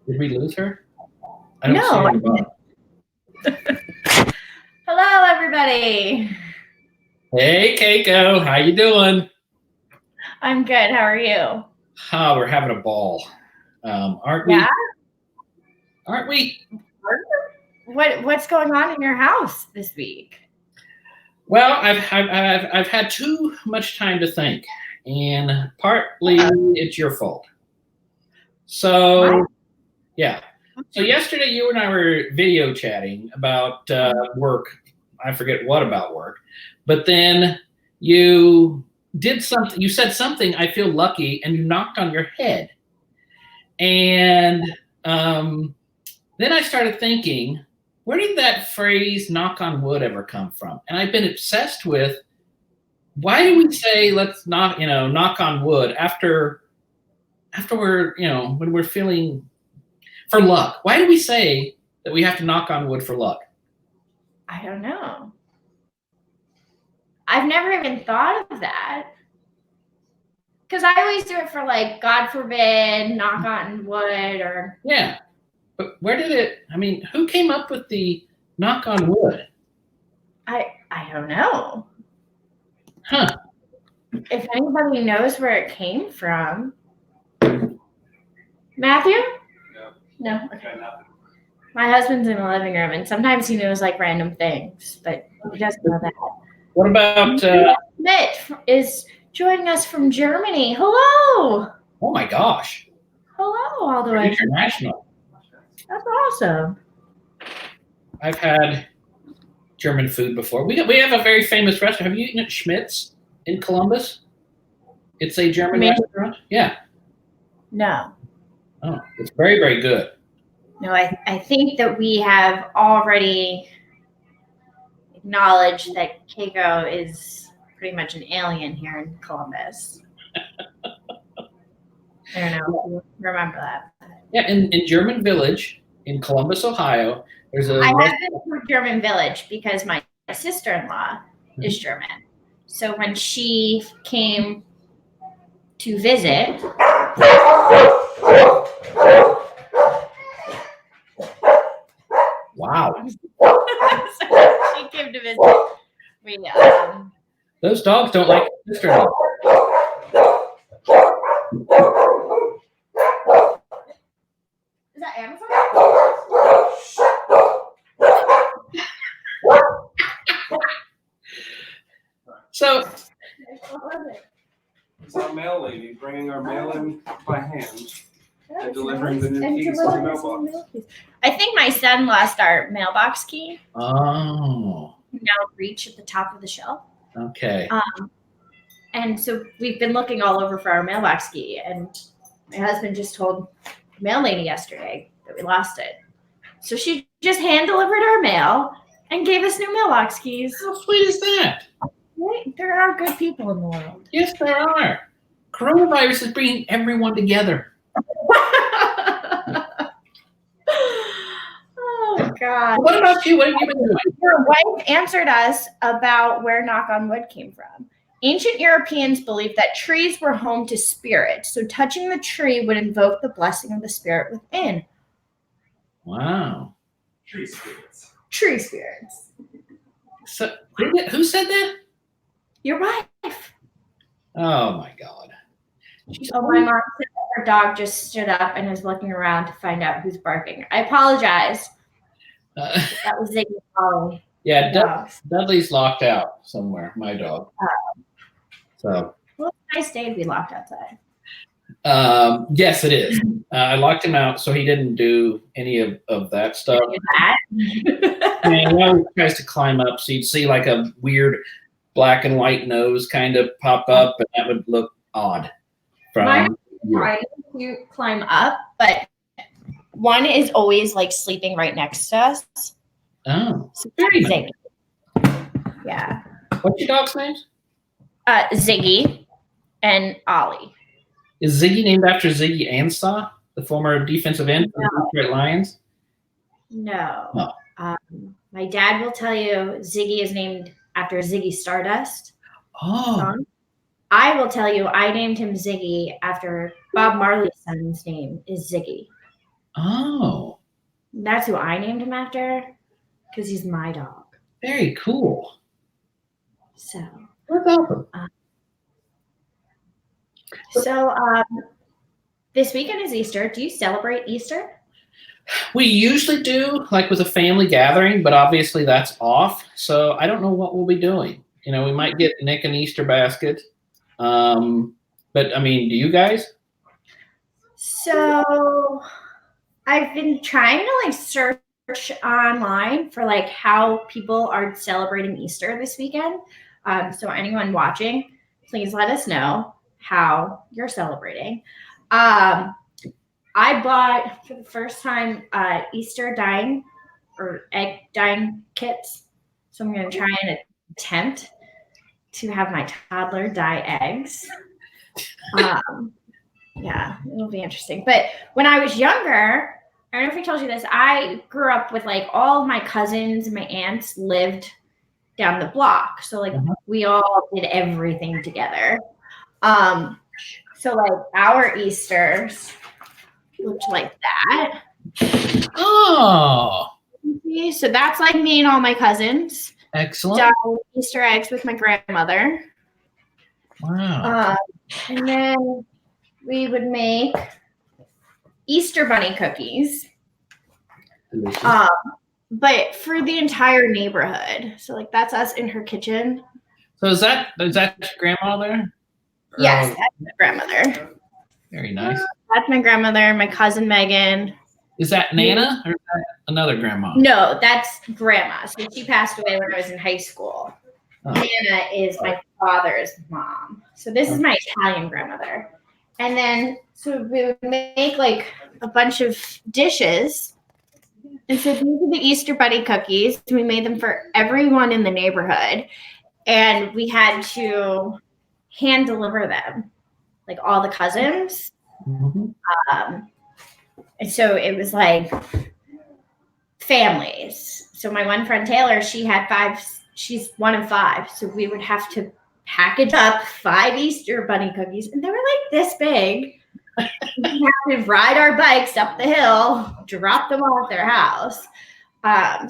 Did we lose her? I don't No. see her. Hello, everybody. Hey, Keiko, how you doing? I'm good. How are you? Oh, we're having a ball, aren't we? Yeah. Aren't we? What's going on in your house this week? Well, I've had too much time to think, and partly it's your fault. So, What? yeah. So yesterday you and I were video chatting about work. I forget what about work, but then you did something. You said something. I feel lucky, and you knocked on your head. And then I started thinking, where did that phrase "knock on wood" ever come from? And I've been obsessed with, why do we say let's knock on wood after we're, when we're feeling for luck? Why do we say that we have to knock on wood for luck? I don't know. I've never even thought of that. Because I always do it for, like, God forbid, knock on wood, or... Yeah. But where did it, who came up with the knock on wood? I don't know. Huh. If anybody knows where it came from. Matthew? No? Okay. My husband's in the living room, and sometimes he knows, like, random things, but he doesn't know that. What about... Schmidt is joining us from Germany. Hello! Oh, my gosh. Hello, all the way. International. That's awesome. I've had German food before. We have a very famous restaurant. Have you eaten at Schmidt's in Columbus? It's a German restaurant? Yeah. No. Oh, it's very, very good. No, I think that we have already acknowledged that Keiko is pretty much an alien here in Columbus. I don't know if you remember that. Yeah, in German Village in Columbus, Ohio, there's a... I have been to German Village because my sister-in-law is German. So when she came to visit... Wow. So she came to visit. Those dogs don't like your sister-in-law. Is that Amazon? So... It's our mail lady bringing our mail in by hand and delivering the new keys to the mailbox. I think my son lost our mailbox key. Oh. Now reach at the top of the shelf. Okay. And so we've been looking all over for our mailbox key, and my husband just told the mail lady yesterday that we lost it. So she just hand delivered our mail and gave us new mailbox keys. How sweet is that? Right? There are good people in the world. Yes, there are. Coronavirus is bringing everyone together. Oh, God. What about you? What have you been doing? Your wife answered us about where knock on wood came from. Ancient Europeans believed that trees were home to spirits, so touching the tree would invoke the blessing of the spirit within. Wow. Tree spirits. Tree spirits. So, who said that? Your wife. Oh, my God. Oh, my mom said that her dog just stood up and is looking around to find out who's barking. I apologize. That was Ziggy calling. Yeah, Dudley's locked out somewhere, my dog. So. Well, it's a nice day to be locked outside. Yes, it is. I locked him out so he didn't do any of that stuff. And he always tries to climb up, so you'd see like a weird black and white nose kind of pop up, and that would look odd. Mine is trying to climb up, but one is always like sleeping right next to us. Oh, So very Ziggy. Nice. Yeah. What's your dog's name? Ziggy and Ollie. Is Ziggy named after Ziggy Ansah, the former defensive end for the Detroit Lions? No. Oh. My dad will tell you Ziggy is named after Ziggy Stardust. Oh. I will tell you I named him Ziggy after Bob Marley's son's name is Ziggy. Oh, That's who I named him after because he's my dog. very cool. So, That's awesome. This weekend is Easter. Do you celebrate Easter? We usually do, like with a family gathering, but obviously that's off. So I don't know what we'll be doing. You know, we might get Nick an Easter basket. But I mean, do you guys? So I've been trying to like search online for like how people are celebrating Easter this weekend. So anyone watching, please let us know how you're celebrating. I bought for the first time Easter dyeing or egg dyeing kits. So I'm going to try and attempt to have my toddler dye eggs. Yeah, it'll be interesting. But when I was younger, I don't know if I told you this, I grew up with like all of my cousins and my aunts lived down the block. So like we all did everything together. So like our Easters looked like that. Oh, So that's like me and all my cousins. excellent. Done Easter eggs with my grandmother. Wow. And then we would make Easter bunny cookies. But for the entire neighborhood. So like that's us in her kitchen. So is that your grandma there? Yes, that's my grandmother. Very nice. That's my grandmother, my cousin Megan. Is that Nana or is that another grandma? No, that's grandma. So she passed away when I was in high school. Oh. Nana is my father's mom. So this is my Italian grandmother. And then so we would make like a bunch of dishes. And so these are the Easter bunny cookies. We made them for everyone in the neighborhood. And we had to hand deliver them, like all the cousins. And so it was like families. So my one friend Taylor, she had 5. She's one of 5. So we would have to package up 5 Easter bunny cookies. And they were like this big. We had to ride our bikes up the hill, drop them off at their house.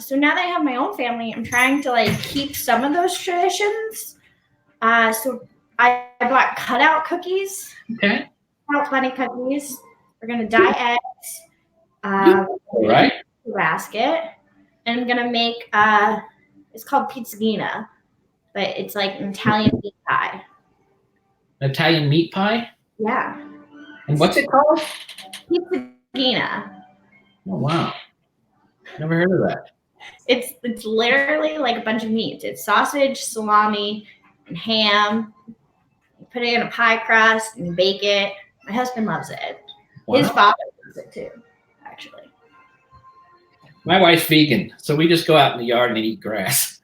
So now that I have my own family, I'm trying to like keep some of those traditions. So I bought cutout cookies. Okay. Cutout bunny cookies. We're gonna dye eggs. Right. Basket. And I'm gonna make it's called pizzagina, but it's like an Italian meat pie. Italian meat pie? Yeah. And what's it called? Pizzagina. Oh wow. Never heard of that. It's literally like a bunch of meats. It's sausage, salami, and ham. You put it in a pie crust and bake it. My husband loves it. Wow. His father loves it too, actually. My wife's vegan, so we just go out in the yard and eat grass.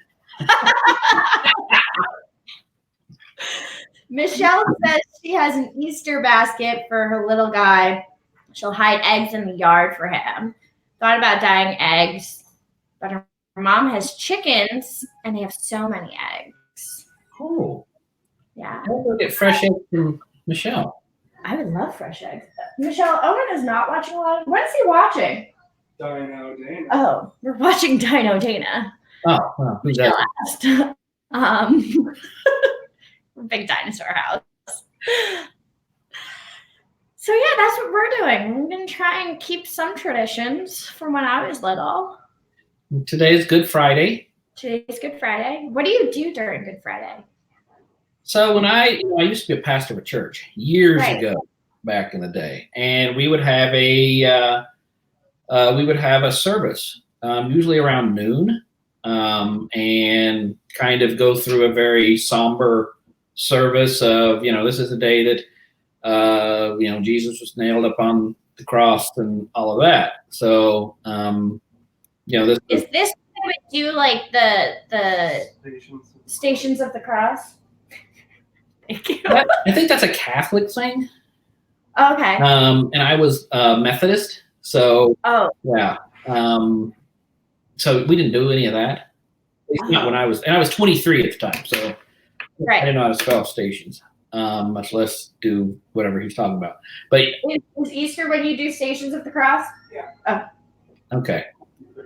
Michelle says she has an Easter basket for her little guy. She'll hide eggs in the yard for him. Thought about dyeing eggs, but her mom has chickens, and they have so many eggs. Oh. Yeah. I'll go get fresh eggs from Michelle. I would love fresh eggs. Michelle, Owen is not watching a lot. What is he watching? Dino Dana. Oh, we're watching Dino Dana. Oh, well, who's that? Big dinosaur house. So yeah, that's what we're doing. We're gonna try and keep some traditions from when I was little. Today's Good Friday. Today's Good Friday. What do you do during Good Friday? So when I used to be a pastor of a church years ago, back in the day, and we would have a service, usually around noon, and kind of go through a very somber service of, this is the day that, Jesus was nailed up on the cross and all of that. So, this is this what we do, like the Stations of the Cross? Thank you. I think that's a Catholic thing. Okay. And I was Methodist, so yeah. So we didn't do any of that. At least not when I was 23 at the time, so I didn't know how to spell stations. much less do whatever he's talking about. But is Easter when you do Stations of the Cross? Yeah. Oh. Okay.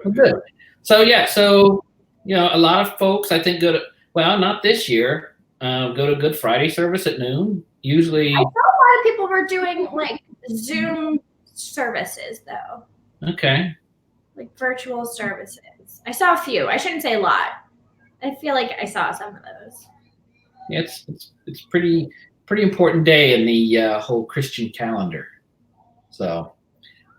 Well, good. So yeah, so a lot of folks I think go to, well, not this year, go to Good Friday service at noon. Usually, I saw a lot of people were doing like Zoom services though. Okay. Like virtual services. I saw a few. I shouldn't say a lot. I feel like I saw some of those. Yeah, it's pretty important day in the whole Christian calendar. So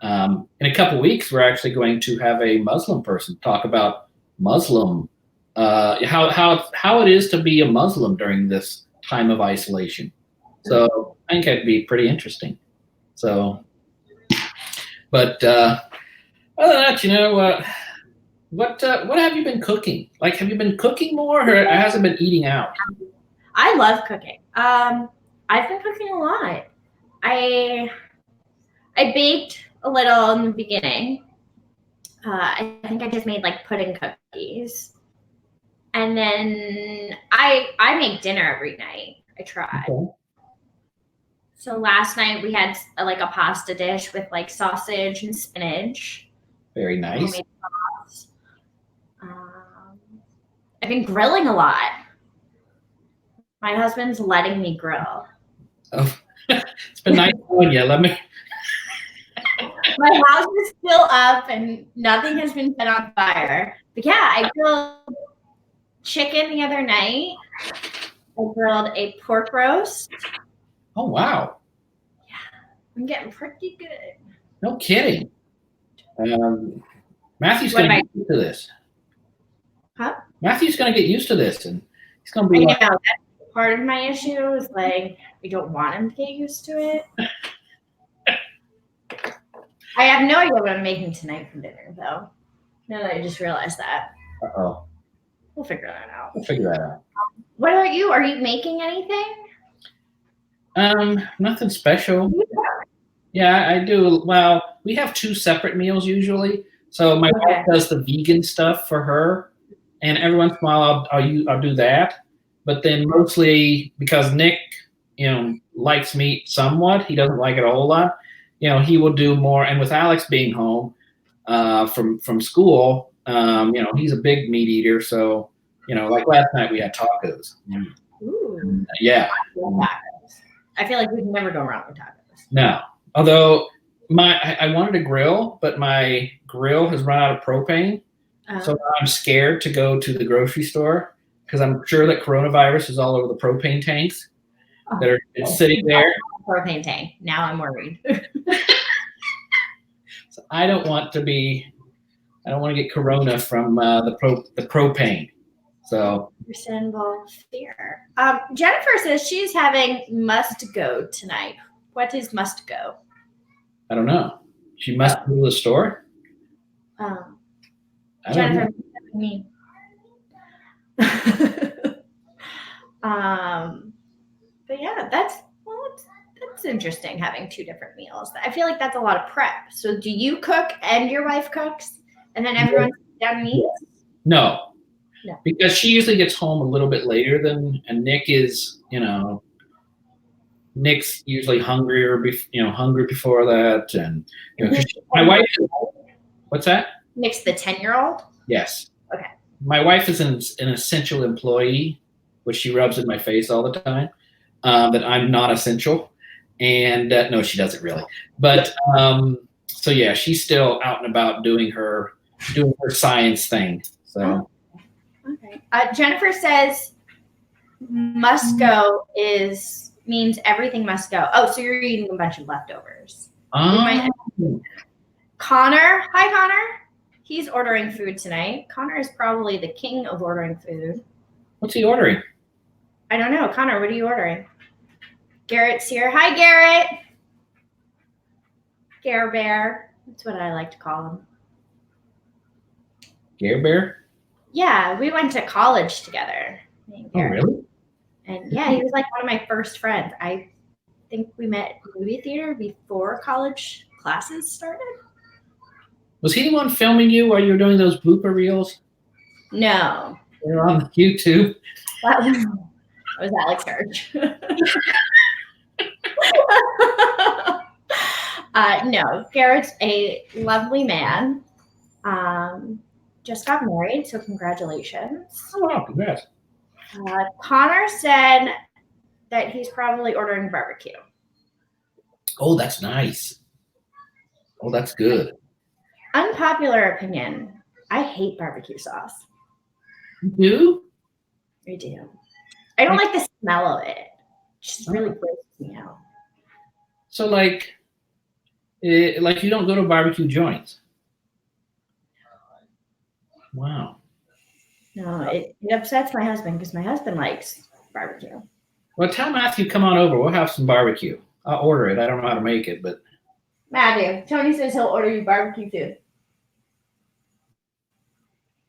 in a couple weeks, we're actually going to have a Muslim person talk about Muslim how it is to be a Muslim during this time of isolation. So I think that'd be pretty interesting. So, but other than that, what have you been cooking? Like, have you been cooking more, or has it been eating out? I love cooking. I've been cooking a lot. I baked a little in the beginning. I think I just made like pudding cookies, and then I make dinner every night. I try. Okay. So last night we had like a pasta dish with like sausage and spinach. Very nice. Homemade sauce. I've been grilling a lot. My husband's letting me grill. Oh, it's been nice knowing you. Let me. My house is still up and nothing has been set on fire. But yeah, I grilled chicken the other night. I grilled a pork roast. Oh wow! Yeah, I'm getting pretty good. No kidding. Matthew's going to get used to this. Huh? Matthew's going to get used to this, and he's going to be I like, know that's part of my issue is like we don't want him to get used to it. I have no idea what I'm making tonight for dinner, though. Now that I just realized that. uh-oh. We'll figure that out. We'll figure that out. What about you? Are you making anything? Nothing special. Yeah, I do. Well, we have 2 separate meals usually. So my wife does the vegan stuff for her, and every once in a while I'll do that. But then mostly because Nick, likes meat somewhat, he doesn't like it a whole lot. He will do more. And with Alex being home from school, he's a big meat eater. So like last night we had tacos. Ooh. Yeah. I feel like we can never go wrong with tacos. No. Although I wanted to grill, but my grill has run out of propane. So I'm scared to go to the grocery store because I'm sure that coronavirus is all over the propane tanks that are sitting there. Propane tank. Now I'm worried. So I don't want to get corona from the propane. So Understandable fear. Jennifer says she's having must go tonight. What is must go? I don't know. She must go to the store. Jennifer, me. But yeah, that's interesting having 2 different meals. I feel like that's a lot of prep. So do you cook and your wife cooks, and then everyone sits down and eats? No, because she usually gets home a little bit later and Nick is, Nick's usually hungry before that, and my wife. What's that? Nick's the 10-year-old. Yes. Okay. My wife is an essential employee, which she rubs in my face all the time. That I'm not essential, and no, she doesn't really. But so yeah, she's still out and about doing her science thing. So. Okay. Jennifer says must go means everything must go. Oh, so you're eating a bunch of leftovers. Connor, hi Connor. He's ordering food tonight. Connor is probably the king of ordering food. What's he ordering? I don't know. Connor, what are you ordering? Garrett's here. Hi, Garrett. Gare Bear. That's what I like to call him. Gare Bear? Yeah, we went to college together. Oh, really? And yeah, he was like one of my first friends. I think we met at the movie theater before college classes started. Was he the one filming you while you were doing those blooper reels? No. They're on YouTube. That was Alex Church. No, Garrett's a lovely man. Just got married, so congratulations. Oh, wow, congrats. Connor said that he's probably ordering barbecue. Oh, that's nice. Oh, that's good. Unpopular opinion. I hate barbecue sauce. You do? I do. I don't like the smell of it. It just really grosses me out. So, like you don't go to barbecue joints? Wow. No, it upsets my husband because my husband likes barbecue. Well, tell Matthew, come on over. We'll have some barbecue. I'll order it. I don't know how to make it, but. Matthew, Tony says he'll order you barbecue too.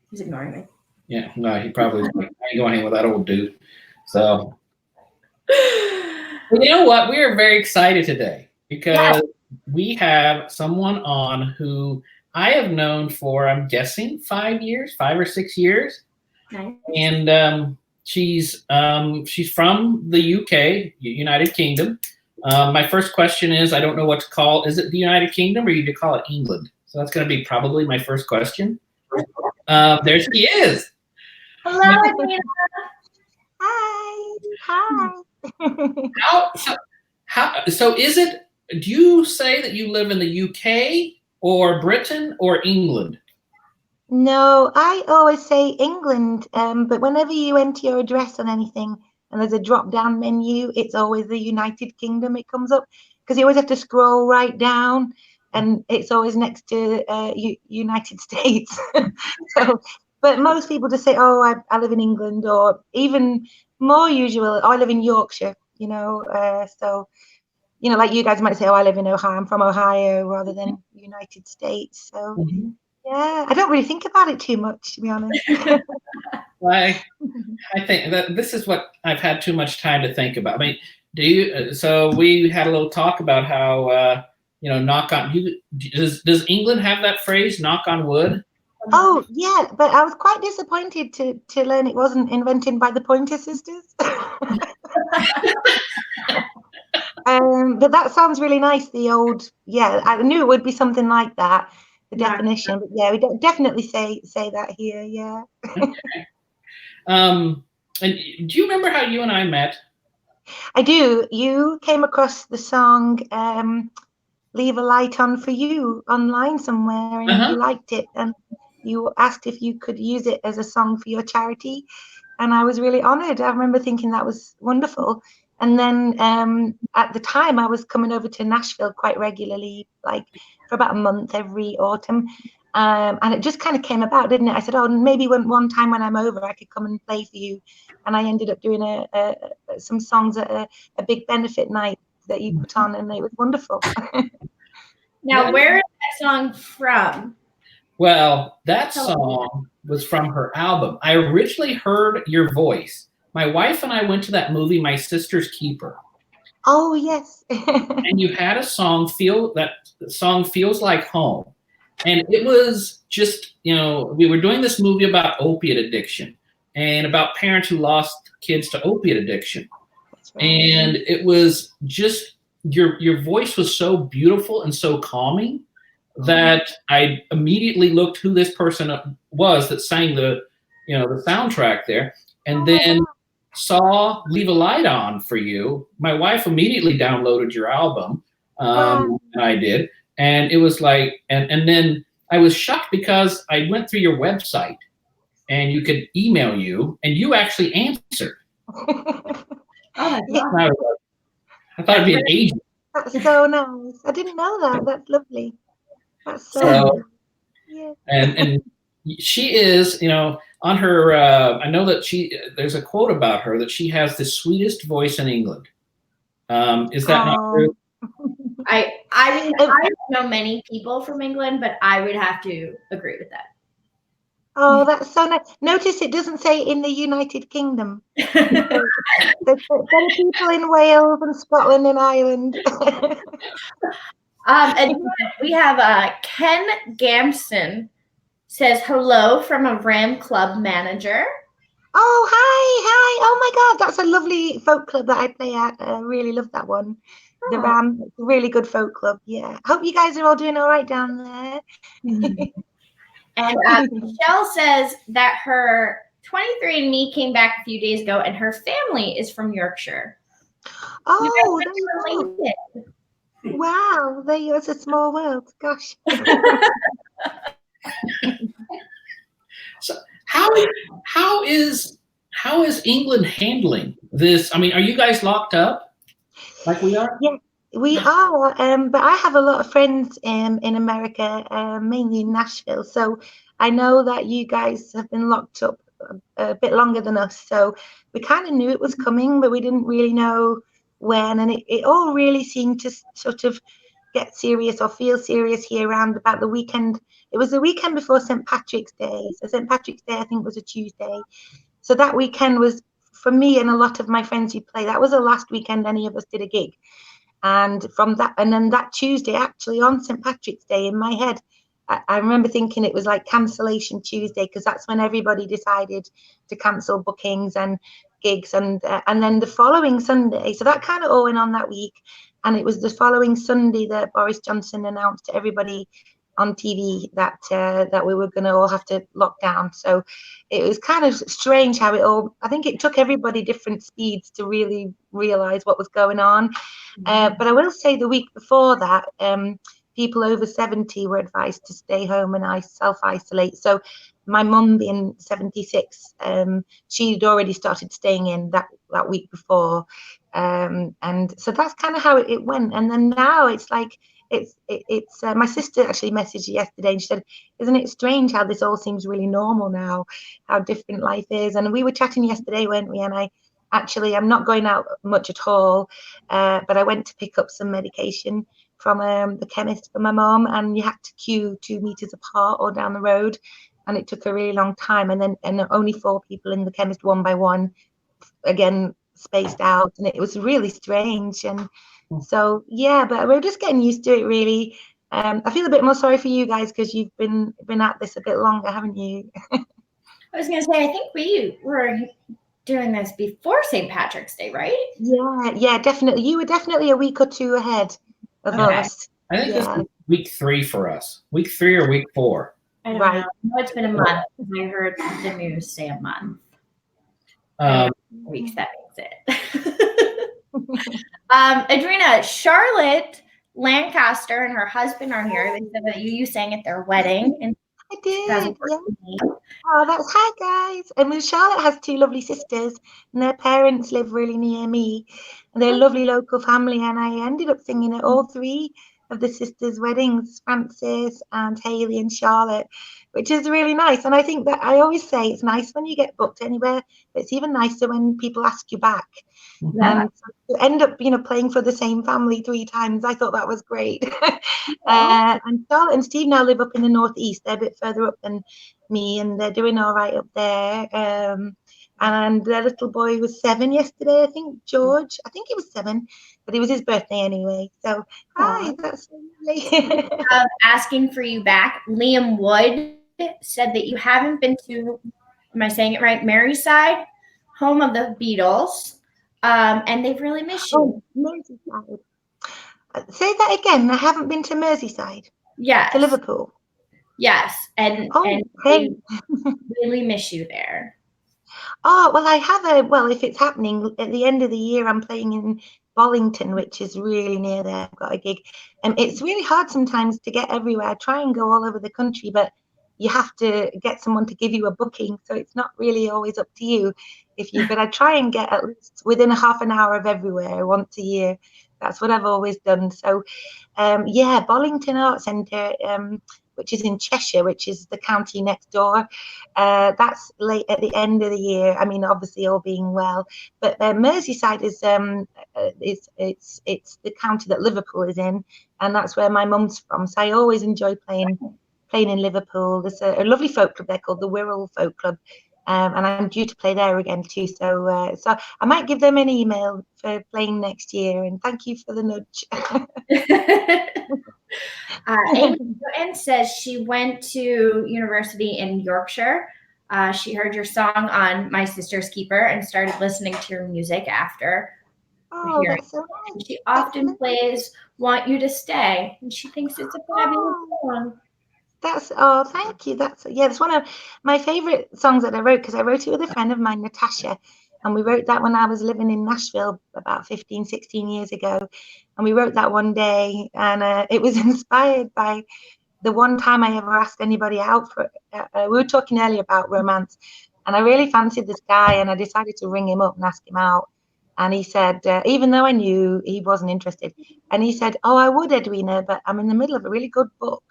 He's ignoring me. Yeah, no, he probably I ain't going in with that old dude. So, but you know what? We are very excited today because we have someone on who I have known for, I'm guessing, 5 or 6 years. Nice. And she's from the UK, United Kingdom. My first question is, I don't know what to call. Is it the United Kingdom or you could call it England? So that's going to be probably my first question. There she is. Hello, Edwina. Hi. So is it, do you say that you live in the UK or Britain or England? No, I always say England, but whenever you enter your address on anything and there's a drop-down menu, it's always the United Kingdom it comes up, because you always have to scroll right down and it's always next to United States. So, but most people just say, oh, I live in England, or even more usual, oh, I live in Yorkshire, so, like you guys might say, oh, I live in Ohio, I'm from Ohio, rather than United States. So, yeah, I don't really think about it too much, to be honest. I think that this is what I've had too much time to think about. I mean, so we had a little talk about how, knock on, does England have that phrase, knock on wood? Oh, yeah, but I was quite disappointed to learn it wasn't invented by the Pointer Sisters. But that sounds really nice, the old, I knew it would be something like that, the definition, but yeah, we definitely say that here, yeah. Okay. And do you remember how you and I met? I do. You came across the song Leave a Light On For You online somewhere, and you liked it, and you asked if you could use it as a song for your charity, and I was really honored. I remember thinking that was wonderful. And then at the time, I was coming over to Nashville quite regularly, like for about a month every autumn. And it just kind of came about, didn't it? I said, oh, maybe one time when I'm over, I could come and play for you. And I ended up doing some songs at a big benefit night that you put on, and it was wonderful. Now, where is that song from? Well, that song was from her album. I originally heard your voice. My wife and I went to that movie, My Sister's Keeper. Oh, yes. And you had a song, Feels Like Home. And it was just, we were doing this movie about opiate addiction and about parents who lost kids to opiate addiction. Right. And it was just, your voice was so beautiful and so calming that I immediately looked who this person was that sang the soundtrack there. And then saw Leave a Light On For You. My wife immediately downloaded your album, and I did. And it was like, and then I was shocked because I went through your website and you could email you and you actually answered. I thought it'd be an agent. That's so nice. I didn't know that. That's lovely. That's so nice. Yeah. And she is, on her, I know that there's a quote about her that she has the sweetest voice in England. Is that not true? I mean, I don't know many people from England, but I would have to agree with that. Oh, that's so nice. Notice it doesn't say in the United Kingdom. There's people in Wales and Scotland and Ireland. And we have Ken Gamson says hello from a Ram Club manager. Oh, hi. Oh my God, that's a lovely folk club that I play at. I really love that one. The Oh. Ram, it's a really good folk club. Yeah. Hope you guys are all doing all right down there. And Michelle says that her 23andMe came back a few days ago, and her family is from Yorkshire. Oh, there you go. Wow, there you go. It's a small world. Gosh. So how is England handling this? I mean, are you guys locked up like we are? Yeah, we are. But I have a lot of friends in America, mainly in Nashville. So I know that you guys have been locked up a bit longer than us. So we kind of knew it was coming, but we didn't really know when. And it all really seemed to sort of get serious or feel serious here around about the weekend. It was the weekend before St. Patrick's Day. So St. Patrick's Day, I think, was a Tuesday. So that weekend was, for me and a lot of my friends who play, that was the last weekend any of us did a gig. And from that, and then that Tuesday, actually on St. Patrick's Day, in my head, I remember thinking it was like cancellation Tuesday, because that's when everybody decided to cancel bookings and gigs. And then the following Sunday, so that kind of all went on that week. And it was the following Sunday that Boris Johnson announced to everybody on TV that that we were going to all have to lock down. So it was kind of strange how it all, I think it took everybody different speeds to really realize what was going on. But I will say the week before that, people over 70 were advised to stay home and self-isolate. So my mum, being 76, she'd already started staying in that week before. And so that's kind of how it went. And then now it's like, it's my sister actually messaged yesterday and she said, isn't it strange how this all seems really normal now, how different life is? And we were chatting yesterday, weren't we? And I'm not going out much at all, but I went to pick up some medication from the chemist for my mom, and you had to queue 2 meters apart or down the road, and it took a really long time. And only 4 people in the chemist, one by one, again spaced out, and it was really strange. And so yeah, but we're just getting used to it, really. I feel a bit more sorry for you guys because you've been at this a bit longer, haven't you? I was going to say, I think we were doing this before St. Patrick's Day, right? Yeah, definitely. You were definitely a week or two ahead of us. I think this is week 3 for us. Week 3 or week 4. I don't know. I know it's been a month. I heard the news say a month. Weeks, that makes it. Edwina, Charlotte Lancaster and her husband are here. They said that you sang at their wedding. And I did. Yeah. Oh, that's hi guys. And Charlotte has 2 lovely sisters, and their parents live really near me. And they're a lovely local family. And I ended up singing at all 3 of the sisters' weddings, Frances and Haley and Charlotte, which is really nice. And I think that I always say it's nice when you get booked anywhere, but it's even nicer when people ask you back. And to end up, playing for the same family 3 times, I thought that was great. And Charlotte and Steve now live up in the northeast. They're a bit further up than me, and they're doing all right up there. And their little boy was 7 yesterday, I think. George, I think he was 7, but it was his birthday anyway. So hi, that's so lovely. Asking for you back. Liam Wood said that you haven't been to, am I saying it right, Merseyside, home of the Beatles, and they've really missed you. Oh, Merseyside. Say that again. I haven't been to Merseyside. Yes. To Liverpool. Yes, and they really miss you there. Oh, well, I have if it's happening at the end of the year, I'm playing in Bollington, which is really near there. I've got a gig. And it's really hard sometimes to get everywhere. I try and go all over the country, but you have to get someone to give you a booking. So it's not really always up to you but I try and get at least within a half an hour of everywhere once a year. That's what I've always done. So, Bollington Arts Centre, which is in Cheshire, which is the county next door. That's late at the end of the year. I mean, obviously all being well, but Merseyside is it's the county that Liverpool is in, and that's where my mum's from. So I always enjoy playing in Liverpool. There's a lovely folk club there called the Wirral Folk Club. And I'm due to play there again too. So I might give them an email for playing next year. And thank you for the nudge. Amy says she went to university in Yorkshire. She heard your song on My Sister's Keeper and started listening to your music after Oh, hearing. that's so And nice. she often plays Want You to Stay, and she thinks it's a fabulous song. Oh, thank you. It's one of my favorite songs that I wrote, because I wrote it with a friend of mine, Natasha, and we wrote that when I was living in Nashville about 15, 16 years ago. And we wrote that one day, and it was inspired by the one time I ever asked anybody out for. We were talking earlier about romance, and I really fancied this guy, and I decided to ring him up and ask him out. And he said, even though I knew he wasn't interested, and he said, "Oh, I would, Edwina, but I'm in the middle of a really good book."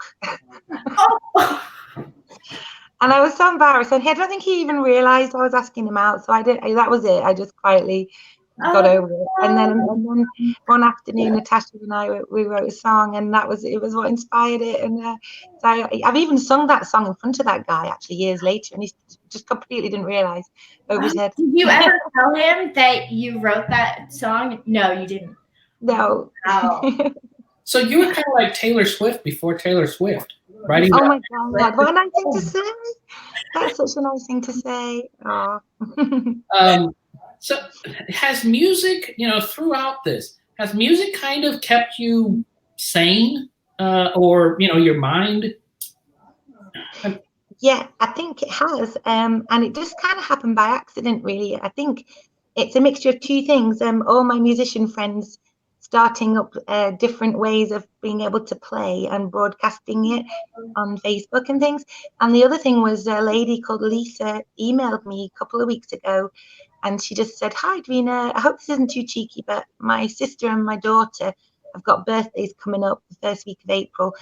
And I was so embarrassed, and I don't think he even realized I was asking him out. So I did. That was it. I just quietly got over it. And then one afternoon, Natasha and I, we wrote a song, and it was what inspired it. And so I've even sung that song in front of that guy actually years later, and he just completely didn't realize over his head. Did you ever tell him that you wrote that song? No, you didn't. No. Wow. So you were kind of like Taylor Swift before Taylor Swift, writing. Oh my God! What a nice thing to say. That's such a nice thing to say. Oh. So has music, throughout this, has music kind of kept you sane, or your mind? Yeah, I think it has, and it just kind of happened by accident, really. I think it's a mixture of two things. All my musician friends starting up different ways of being able to play and broadcasting it on Facebook and things. And the other thing was a lady called Lisa emailed me a couple of weeks ago, and she just said, "Hi, Edwina, I hope this isn't too cheeky, but my sister and my daughter have got birthdays coming up the first week of April.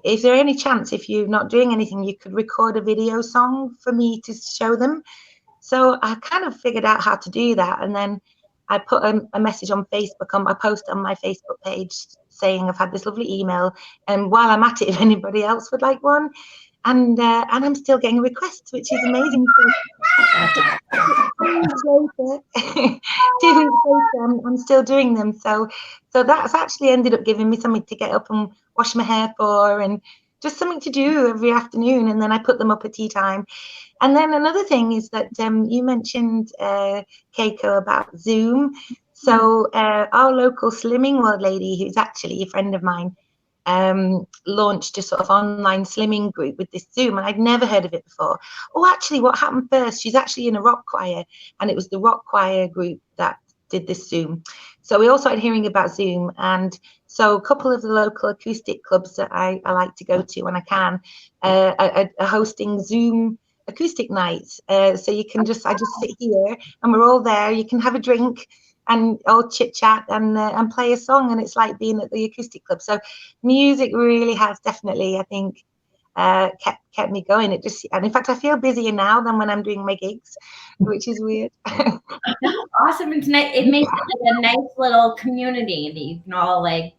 Is there any chance, if you're not doing anything, you could record a video song for me to show them?" So I kind of figured out how to do that. And then I put a message on Facebook, on my post on my Facebook page, saying I've had this lovely email, and while I'm at it, if anybody else would like one. And I'm still getting requests, which is amazing. So 2 weeks later, I'm still doing them. So that's actually ended up giving me something to get up and wash my hair for, and just something to do every afternoon. And then I put them up at tea time. And then another thing is that you mentioned, Keiko, about Zoom. So our local Slimming World lady, who's actually a friend of mine, launched a sort of online slimming group with this Zoom, and I'd never heard of it before. Oh, actually, what happened first, she's actually in a rock choir, and it was the rock choir group that did this Zoom. So we all started hearing about Zoom, and so a couple of the local acoustic clubs that I like to go to when I can are hosting Zoom acoustic nights. So you can I just sit here, and we're all there. You can have a drink and all chit chat and play a song, and it's like being at the acoustic club. So music really has definitely, I think, kept me going. And in fact, I feel busier now than when I'm doing my gigs, which is weird. Awesome. It makes it like a nice little community that you can all like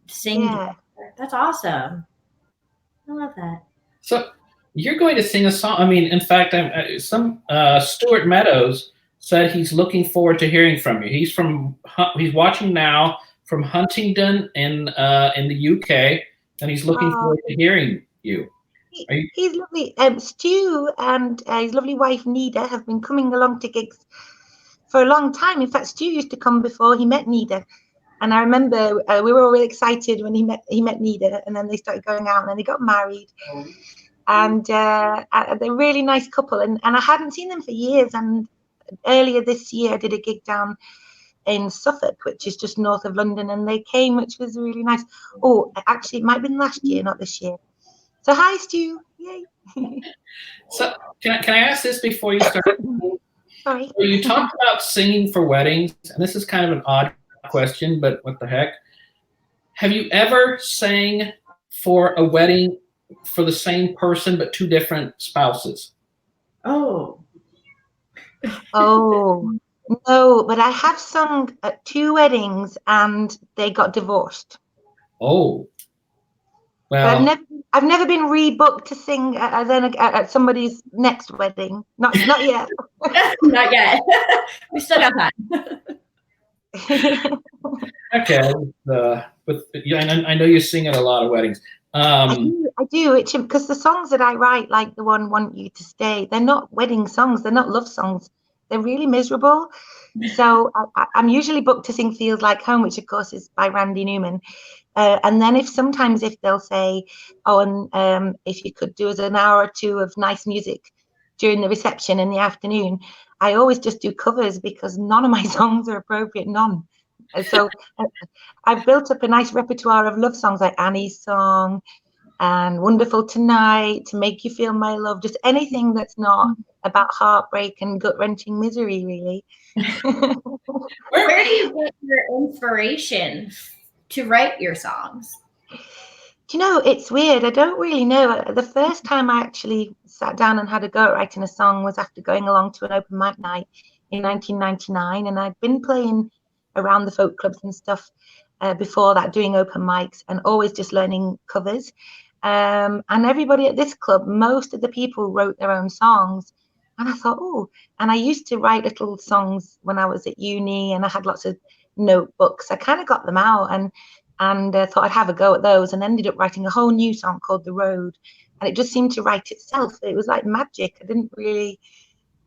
sing together. That's awesome. I love that. So you're going to sing a song. I mean, in fact, Stuart Meadows said he's looking forward to hearing from you. He's watching now from Huntingdon in the UK, and he's looking forward to hearing you. He's lovely. Stu and his lovely wife Nida have been coming along to gigs for a long time. In fact, Stu used to come before he met Nida, and I remember we were all really excited when he met Nida, and then they started going out, and then they got married. And they're a really nice couple, and I hadn't seen them for years. And earlier this year, I did a gig down in Suffolk, which is just north of London, and they came, which was really nice. Oh, actually, it might have been last year, not this year. So hi, Stu. Yay. So can I ask this before you start? Sorry. So you talked about singing for weddings, and this is kind of an odd question, but what the heck? Have you ever sang for a wedding for the same person but two different spouses? Oh. Oh, no, but I have sung at 2 weddings and they got divorced. Oh. Well, but I've never been rebooked to sing at somebody's next wedding. Not yet. Not yet. We still got time. Okay. I know you sing at a lot of weddings. I do, because the songs that I write, like the one "Want You to Stay," they're not wedding songs, they're not love songs, they're really miserable. So I'm usually booked to sing "Feels Like Home," which of course is by Randy Newman. And then if they'll say, oh, and if you could do us an hour or two of nice music during the reception in the afternoon, I always just do covers because none of my songs are appropriate, none. And so I've built up a nice repertoire of love songs like Annie's Song and Wonderful Tonight, To Make You Feel My Love, just anything that's not about heartbreak and gut-wrenching misery, really. Where do you get your inspiration to write your songs? Do you know, it's weird. I don't really know. The first time I actually sat down and had a go at writing a song was after going along to an open mic night in 1999. And I'd been playing around the folk clubs and stuff before that, doing open mics and always just learning covers. And everybody at this club, most of the people wrote their own songs. And I thought, oh, and I used to write little songs when I was at uni and I had lots of notebooks. I kind of got them out and thought I'd have a go at those, and ended up writing a whole new song called The Road, and it just seemed to write itself. It was like magic. I didn't really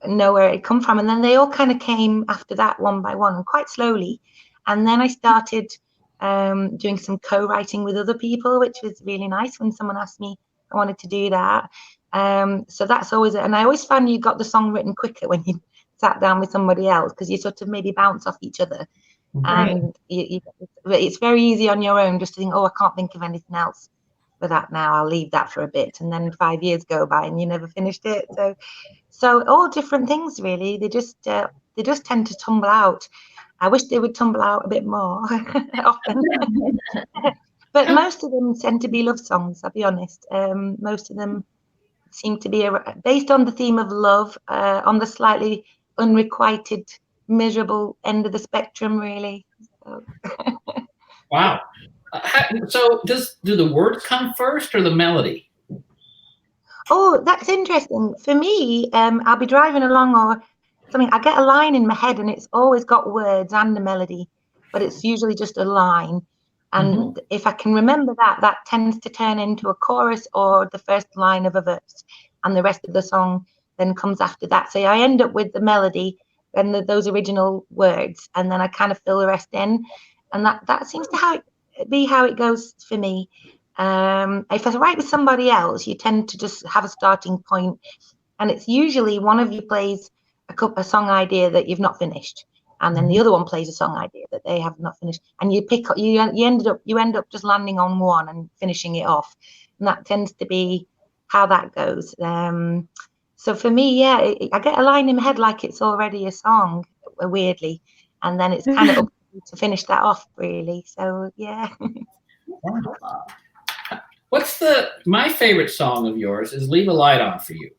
know where it come from, and then they all kind of came after that one by one and quite slowly. And then I started doing some co-writing with other people, which was really nice when someone asked me I wanted to do that. So that's always it. And I always found you got the song written quicker when you sat down with somebody else, because you sort of maybe bounce off each other. Right. And it's very easy on your own just to think, oh, I can't think of anything else for that now, I'll leave that for a bit, and then 5 years go by and you never finished it. So all different things really, they just tend to tumble out. I wish they would tumble out a bit more often. But most of them tend to be love songs, I'll be honest. Most of them seem to be based on the theme of love, on the slightly unrequited, miserable end of the spectrum, really. So. Wow. So do the words come first or the melody? Oh, that's interesting. For me, I'll be driving along or something. I get a line in my head and it's always got words and a melody, but it's usually just a line. And if I can remember that tends to turn into a chorus or the first line of a verse, and the rest of the song then comes after that. So I end up with the melody and those original words, and then I kind of fill the rest in. And that seems to be how it goes for me. If I write with somebody else, you tend to just have a starting point, and it's usually one of you plays a song idea that you've not finished, and then the other one plays a song idea that they have not finished, and you end up just landing on one and finishing it off, and that tends to be how that goes. So for me, yeah, I get a line in my head like it's already a song, weirdly, and then it's kind of up to finish that off, really. So yeah. What's my favorite song of yours is "Leave a Light On for You."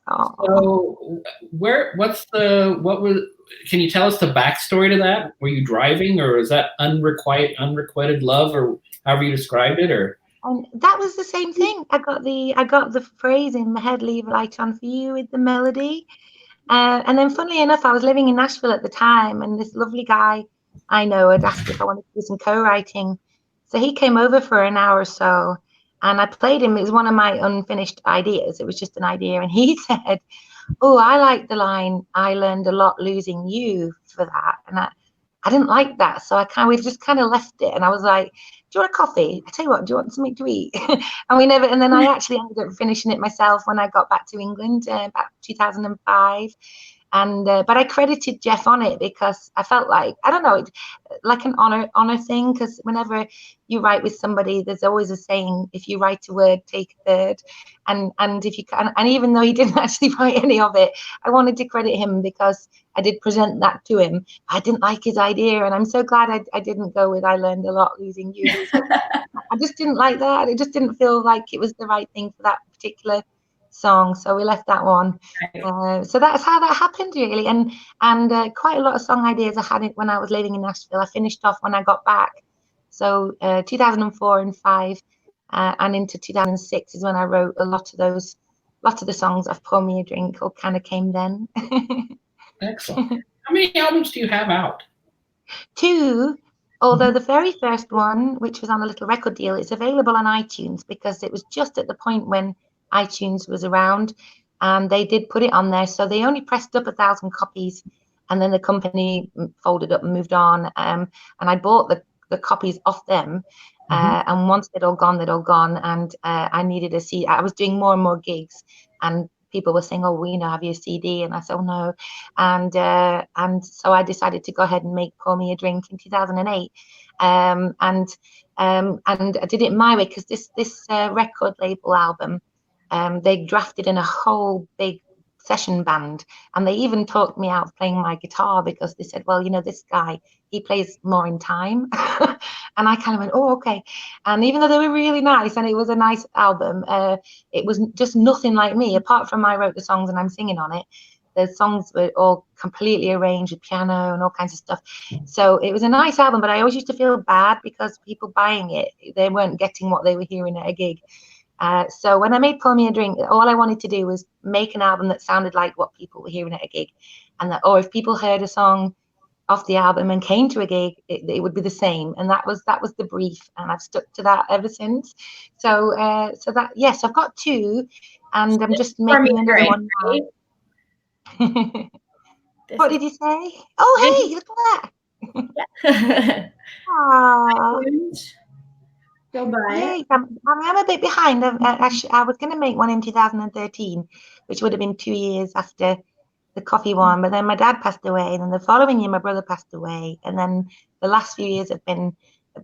So can you tell us the backstory to that? Were you driving, or is that unrequited love, or however you described it, or? And that was the same thing. I got the phrase in my head, "Leave a light on for you," with the melody. And then funnily enough, I was living in Nashville at the time, and this lovely guy I know had asked if I wanted to do some co-writing. So he came over for an hour or so, and I played him. It was one of my unfinished ideas. It was just an idea. And he said, oh, I like the line, "I learned a lot losing you," for that. And I didn't like that. So we've just kind of left it. And I was like, do you want a coffee? I tell you what, do you want something to eat? And then I actually ended up finishing it myself when I got back to England, back 2005. But I credited Jeff on it because I felt like, I don't know, like an honor thing, because whenever you write with somebody, there's always a saying, if you write a word, take a third. And if you can, and even though he didn't actually write any of it, I wanted to credit him because I did present that to him. I didn't like his idea, and I'm so glad I didn't go with "I learned a lot losing you." I just didn't like that. It just didn't feel like it was the right thing for that particular song, so we left that one. So that's how that happened, really. And quite a lot of song ideas I had when I was living in Nashville, I finished off when I got back. So 2004 and 5 and into 2006 is when I wrote a lot of the songs of "Pour Me a Drink" all kind of came then. Excellent. How many albums do you have out? 2. Although the very first one, which was on a little record deal, is available on iTunes because it was just at the point when iTunes was around, and they did put it on there. So they only pressed up 1,000 copies, and then the company folded up and moved on. And I bought the copies off them. And once they'd all gone. And I needed a CD. I was doing more and more gigs, and people were saying, "Oh, we know, have you a CD?" And I said, "Oh, no." And so I decided to go ahead and make Pour Me a Drink in 2008. And I did it my way, because this record label album, they drafted in a whole big session band, and they even talked me out of playing my guitar, because they said, well, this guy, he plays more in time. And I kind of went, oh, okay. And even though they were really nice and it was a nice album, it was just nothing like me, apart from I wrote the songs and I'm singing on it. The songs were all completely arranged with piano and all kinds of stuff. So it was a nice album, but I always used to feel bad because people buying it, they weren't getting what they were hearing at a gig. So when I made Pour Me a Drink, all I wanted to do was make an album that sounded like what people were hearing at a gig. And that, or if people heard a song off the album and came to a gig, it would be the same. And that was the brief, and I've stuck to that ever since. So that, yes, I've got two, and I'm just making another one now. What did you say? Oh, hey, look at that. Aww. Go by. Yay, I'm a bit behind. I was going to make one in 2013, which would have been 2 years after the coffee one, but then my dad passed away, and then the following year my brother passed away, and then the last few years have been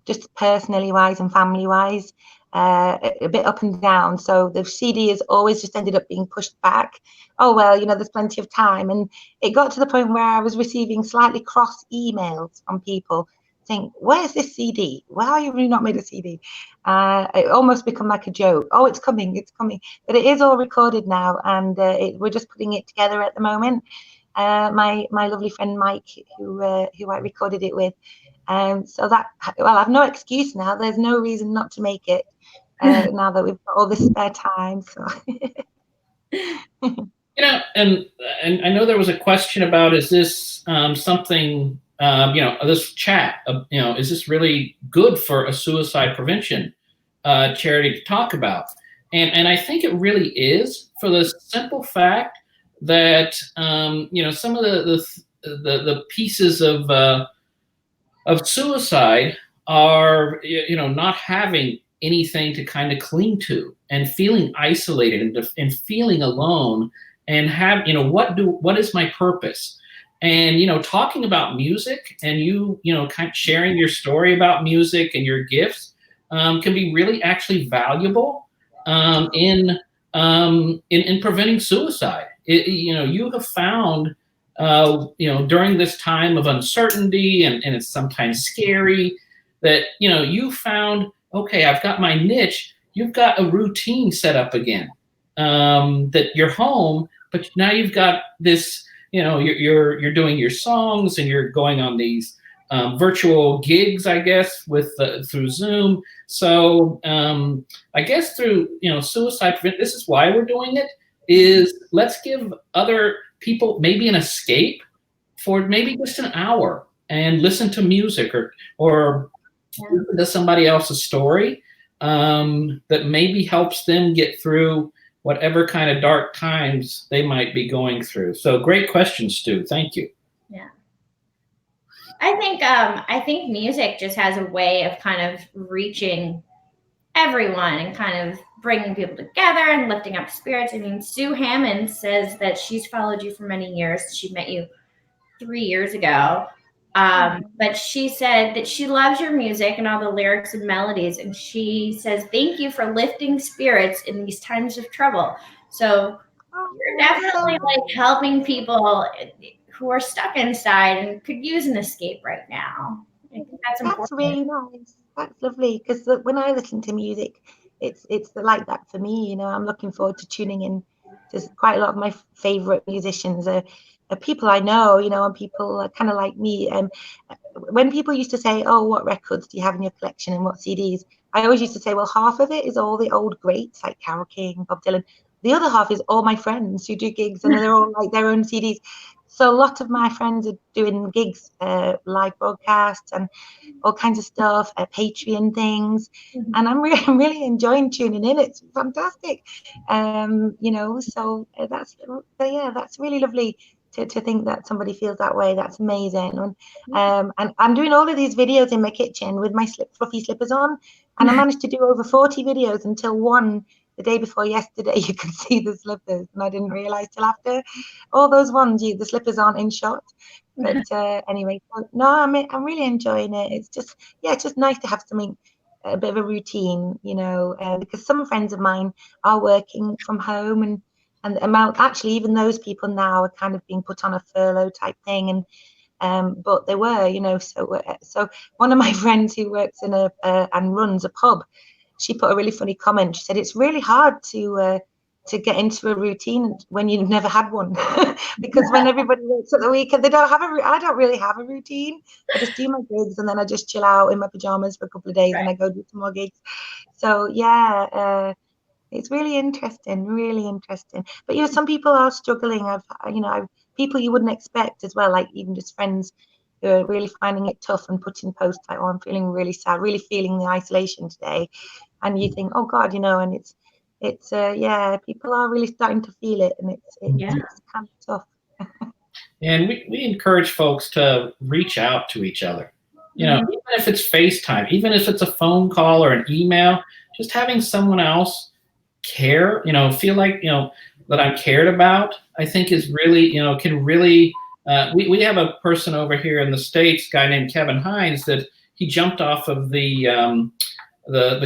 just personally wise and family wise, a bit up and down. So the CD has always just ended up being pushed back. Oh well, there's plenty of time. And it got to the point where I was receiving slightly cross emails from people saying, where's this CD? Why have you not made a CD? It almost become like a joke. Oh, it's coming. But it is all recorded now, and we're just putting it together at the moment. My lovely friend Mike, who I recorded it with. So that, well, I've no excuse now. There's no reason not to make it now that we've got all this spare time. So. And I know there was a question about, is this something, this chat, is this really good for a suicide prevention charity to talk about? And I think it really is, for the simple fact that, some of the pieces of suicide are, not having anything to kind of cling to, and feeling isolated and feeling alone, and have, what is my purpose? And, talking about music, and kind of sharing your story about music and your gifts can be really actually valuable in preventing suicide. You have found, during this time of uncertainty, and it's sometimes scary, that, you found, okay, I've got my niche. You've got a routine set up again, that you're home, but now you've got this, you're doing your songs, and you're going on these virtual gigs, I guess, through Zoom. So I guess through, suicide prevention, this is why we're doing it, is let's give other people maybe an escape for maybe just an hour, and listen to music, or listen to somebody else's story that maybe helps them get through whatever kind of dark times they might be going through. So great question, Stu. Thank you. Yeah. I think music just has a way of kind of reaching everyone and kind of bringing people together and lifting up spirits. I mean, Sue Hammond says that she's followed you for many years. She met you 3 years ago. But she said that she loves your music and all the lyrics and melodies. And she says, thank you for lifting spirits in these times of trouble. So you're definitely helping people who are stuck inside and could use an escape right now. I think that's important. That's really nice. That's lovely, because when I listen to music, it's like that for me. I'm looking forward to tuning in to quite a lot of my favorite musicians. People I know, and people are kind of like me. When people used to say, oh, what records do you have in your collection and what CDs? I always used to say, well, half of it is all the old greats like Carole King, Bob Dylan. The other half is all my friends who do gigs, and they're all like their own CDs. So a lot of my friends are doing gigs, live broadcasts and all kinds of stuff, Patreon things. And I'm really enjoying tuning in. It's fantastic. You know, so that's really lovely to think that somebody feels that way. That's amazing. And I'm doing all of these videos in my kitchen with my fluffy slippers on, and I managed to do over 40 videos until one the day before yesterday. You could see the slippers, and I didn't realize till after. All those ones, the slippers aren't in shot. But anyway, no, I'm really enjoying it. It's just nice to have something, a bit of a routine, you know, because some friends of mine are working from home, and the amount, actually, even those people now are kind of being put on a furlough type thing, and but they were, you know, so one of my friends who works in and runs a pub, she put a really funny comment. She said it's really hard to get into a routine when you've never had one, because when everybody works at the weekend, I don't really have a routine. I just do my gigs, and then I just chill out in my pajamas for a couple of days, and I go do some more gigs. So yeah, it's really interesting, really interesting. But you know, some people are struggling. I've people you wouldn't expect as well, like even just friends who are really finding it tough and putting posts like, "Oh, I'm feeling really sad, really feeling the isolation today," and you think, "Oh God," you know, and it's people are really starting to feel it, and it's kind of tough. And we encourage folks to reach out to each other. You know, even if it's FaceTime, even if it's a phone call or an email, just having someone else care, you know, feel like, you know, that I'm cared about, I think is really, you know, can really, we have a person over here in the States, a guy named Kevin Hines, that he jumped off of the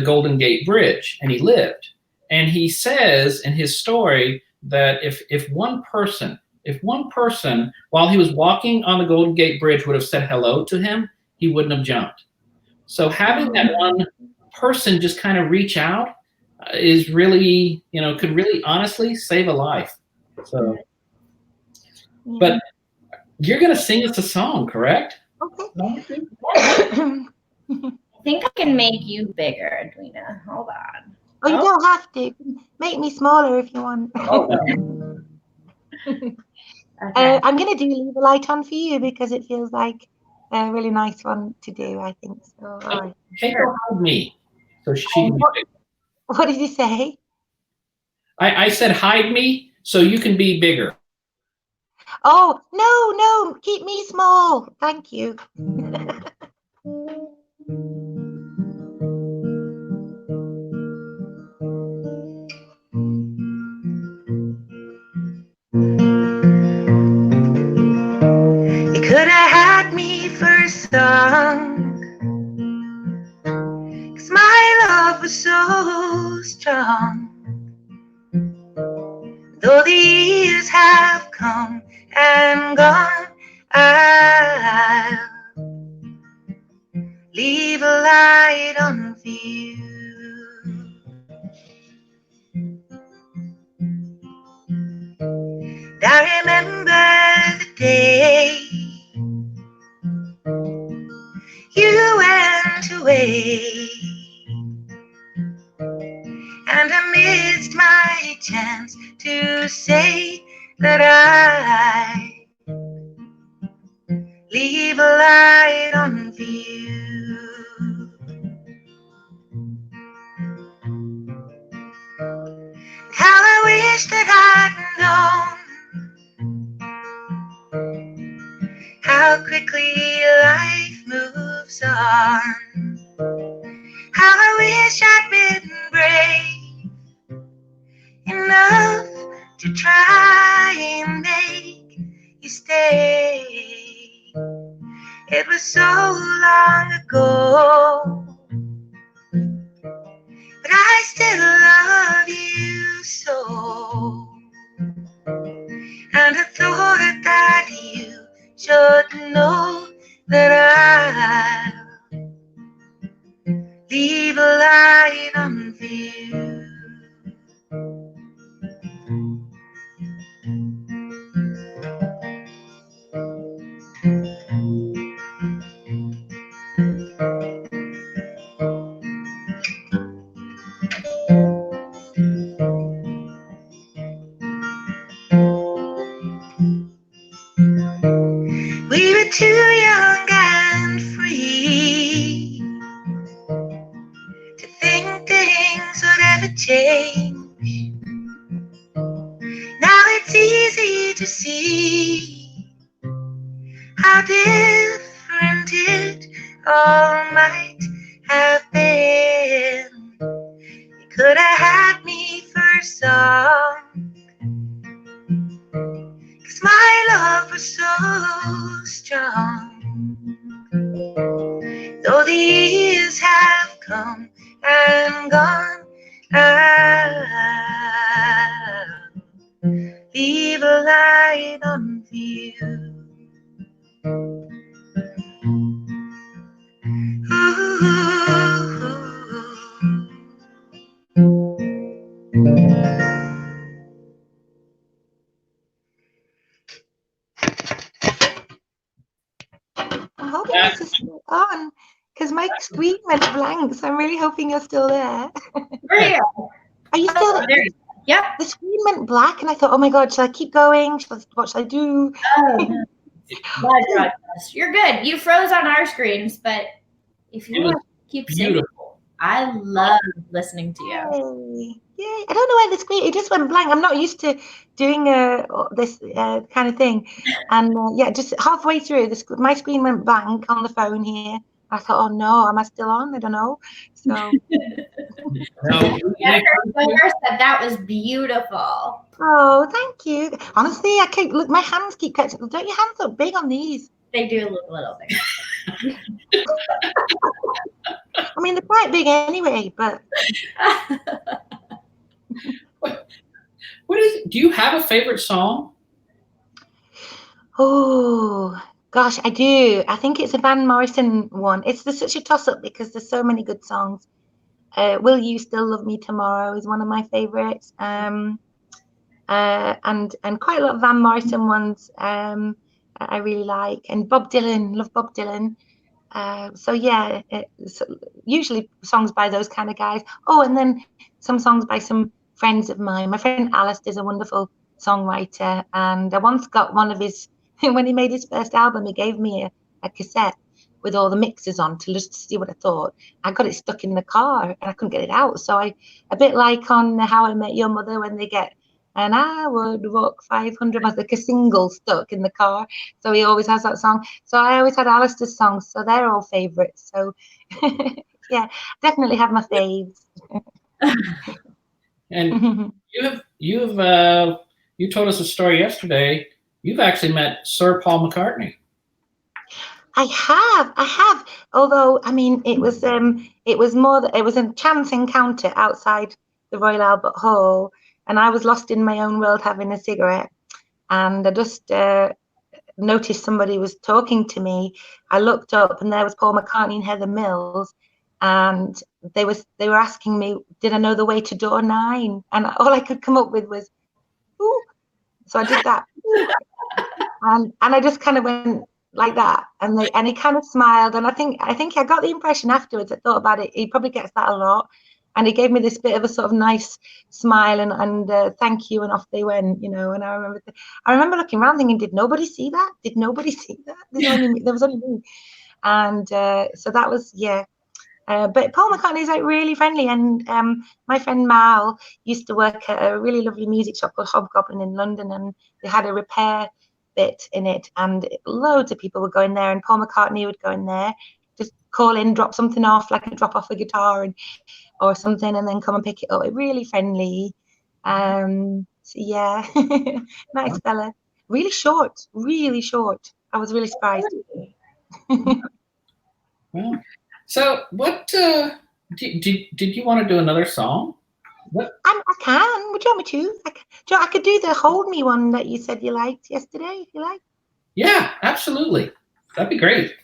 Golden Gate Bridge, and he lived. And he says in his story that if one person, while he was walking on the Golden Gate Bridge, would have said hello to him, he wouldn't have jumped. So having that one person just kind of reach out is really, you know, could really honestly save a life. So, but you're going to sing us a song, correct? Okay. I think I can make you bigger, Edwina. Hold on. Oh, you don't have to. Make me smaller if you want. Okay. I'm going to do Leave a Light On for you because it feels like a really nice one to do, I think. So, all right. Keiko, hide me. So she can be bigger. What did you say? I said hide me so you can be bigger. Oh, no, keep me small. Thank you. You could have had me for a song, 'cause my love was so strong. Though the years have come and gone, I'll leave a light on for you. I remember the day you went away, and I missed my chance to say that I leave a light on for you. How I wish that I'd known how quickly life moves on. How I wish I'd been brave enough to try and make you stay. It was so long ago, but I still love you so. And I thought that you should know that I'll leave a light on for you. too young and free to think things would ever change. Now it's easy to see how different it all might have been. You could have had me for a song, 'cause my love was so strong. Though the years have come and gone, I'll leave a light on for you. I'm hoping this is still on, because my screen went blank, so I'm really hoping you're still there. Where are you? Are you still there? Yep. The screen went black, and I thought, oh my God, should I keep going? What should I do? Oh, no. Live broadcast. You're good. You froze on our screens, but if you want to keep singing, Beautiful. I love listening to you. Yay. Yay. I don't know why the screen, it just went blank. I'm not used to doing this kind of thing. And yeah, just halfway through, my screen went blank on the phone here. I thought, oh no, am I still on? I don't know. So. No, That was beautiful. Oh, thank you. Honestly, I can't look. My hands keep catching. Don't your hands look big on these? They do look a little bit. I mean, they're quite big anyway, but. What is? Do you have a favorite song? Oh gosh, I do. I think it's a Van Morrison one. It's such a toss-up because there's so many good songs. Will You Still Love Me Tomorrow is one of my favorites. And quite a lot of Van Morrison ones I really like. And Bob Dylan, love Bob Dylan. So yeah, it's usually songs by those kind of guys. Oh, and then some songs by some friends of mine. My friend Alice is a wonderful songwriter, and I once got one of his, when he made his first album, he gave me a cassette with all the mixes on to just see what I thought. I got it stuck in the car and I couldn't get it out. So a bit like on How I Met Your Mother, when they get and I would walk 500 miles, like a single stuck in the car. So he always has that song. So I always had Alistair's songs, so they're all favorites. So yeah, definitely have my faves. And you told us a story yesterday. You've actually met Sir Paul McCartney. I have. Although, I mean, it was a chance encounter outside the Royal Albert Hall, and I was lost in my own world having a cigarette, and I just noticed somebody was talking to me. I looked up, and there was Paul McCartney and Heather Mills, and they were asking me, did I know the way to door 9? And all I could come up with was, ooh. So I did that, and I just kind of went like that, and he kind of smiled, and I think I got the impression afterwards. I thought about it. He probably gets that a lot, and he gave me this bit of a sort of nice smile and thank you, and off they went, you know. And I remember looking around thinking, did nobody see that? Did nobody see that? There was only me, and so that was But Paul McCartney is like really friendly, and my friend Mal used to work at a really lovely music shop called Hobgoblin in London, and they had a repair bit in it, and loads of people would go in there, and Paul McCartney would go in there, just call in, drop something off, like drop off a guitar or something, and then come and pick it up. Really friendly. So yeah, nice fella. Really short. I was really surprised. Well, so what did you want to do another song? What? I can. Would you want me to? I could do the Hold Me one that you said you liked yesterday, if you like. Yeah, absolutely. That'd be great.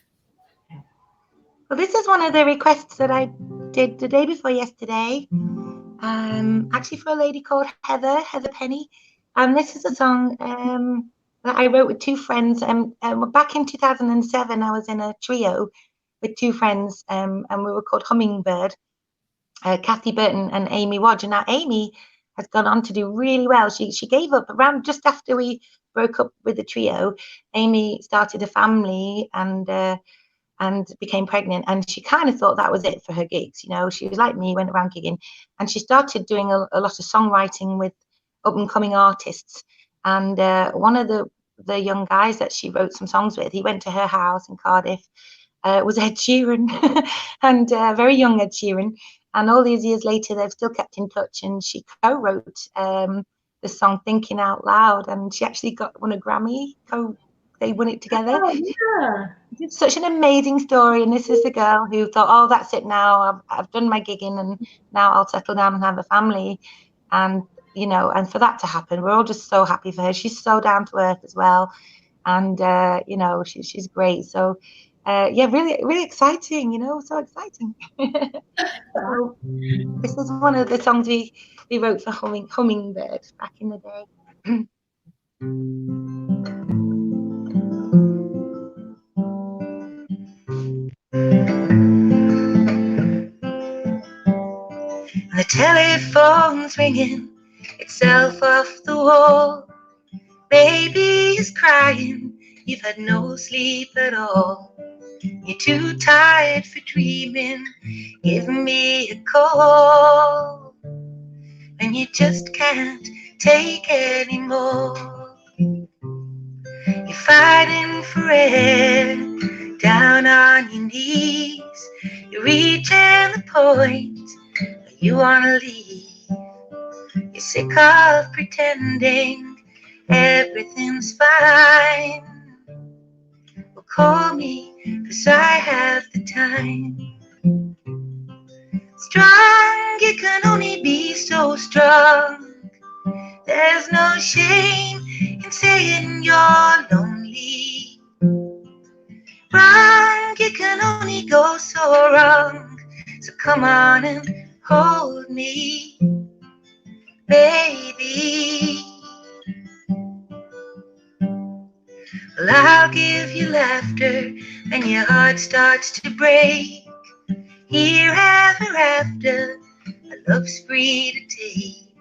Well, this is one of the requests that I did the day before yesterday. Actually for a lady called Heather Penny. This is a song that I wrote with two friends. Back in 2007, I was in a trio with two friends, and we were called Hummingbird. Kathy Burton and Amy Wadge. And now Amy has gone on to do really well. She gave up around just after we broke up with the trio. Amy started a family and became pregnant, and she kind of thought that was it for her gigs. You know, she was like me, went around gigging, and she started doing a lot of songwriting with up and coming artists. And one of the young guys that she wrote some songs with, he went to her house in Cardiff, was Ed Sheeran, and very young Ed Sheeran. And all these years later, they've still kept in touch, and she co-wrote the song Thinking Out Loud, and she actually won a Grammy. They won it together. Oh, yeah. It's such an amazing story, and this is the girl who thought, oh, that's it now. I've done my gigging, and now I'll settle down and have a family. And, you know, and for that to happen, we're all just so happy for her. She's so down to earth as well. And, you know, she's great. So, yeah, really, really exciting, you know, so exciting. So, this is one of the songs we wrote for Hummingbird back in the day. The telephone's ringing itself off the wall. Baby is crying, you've had no sleep at all. You're too tired for dreaming, give me a call. And you just can't take anymore. You're fighting for air, down on your knees. You're reaching the point where you wanna leave. You're sick of pretending everything's fine. Well, call me, 'cause I have the time. Strong, you can only be so strong. There's no shame in saying you're lonely. Wrong, you can only go so wrong. So come on and hold me, baby. Well, I'll give you laughter when your heart starts to break. Here ever after, a love's free to take.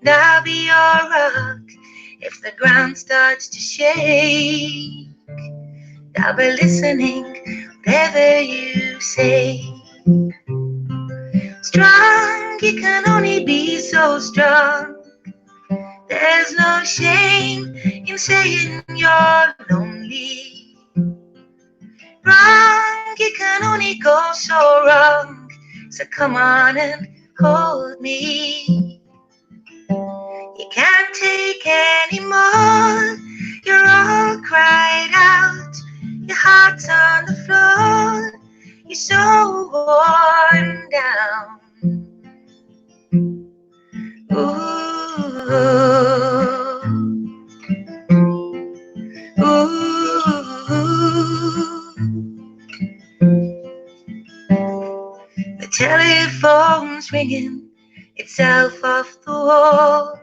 And I'll be your rock if the ground starts to shake. I'll be listening, whatever you say. Strong, you can only be so strong. There's no shame in saying you're lonely. Wrong, you can only go so wrong. So come on and hold me. You can't take any more. You're all cried out. Your heart's on the floor. You're so worn down. Ooh, ooh. The telephone's ringing itself off the wall.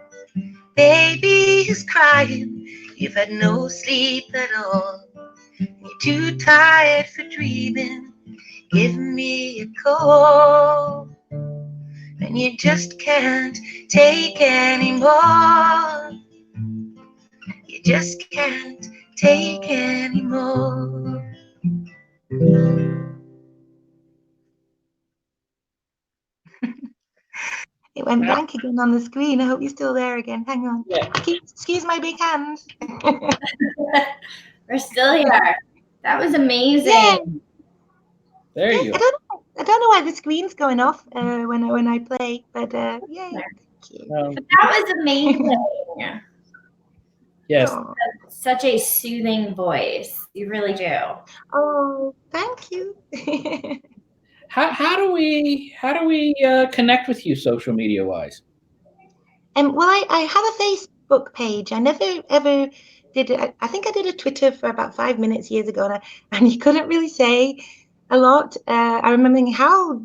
Baby is crying, you've had no sleep at all. You're too tired for dreaming, give me a call. And you just can't take anymore. You just can't take anymore. It went blank again on the screen. I hope you're still there again. Hang on. Yeah. Excuse my big hand. We're still here. That was amazing. Yeah. There you go. I don't know why the screen's going off when I play, but yeah. Thank you. But that was amazing. Yes. Oh. Such a soothing voice. You really do. Oh, thank you. How do we connect with you social media wise? Well, I have a Facebook page. I never ever did it. I think I did a Twitter for about 5 minutes years ago, and you couldn't really say a lot. I remember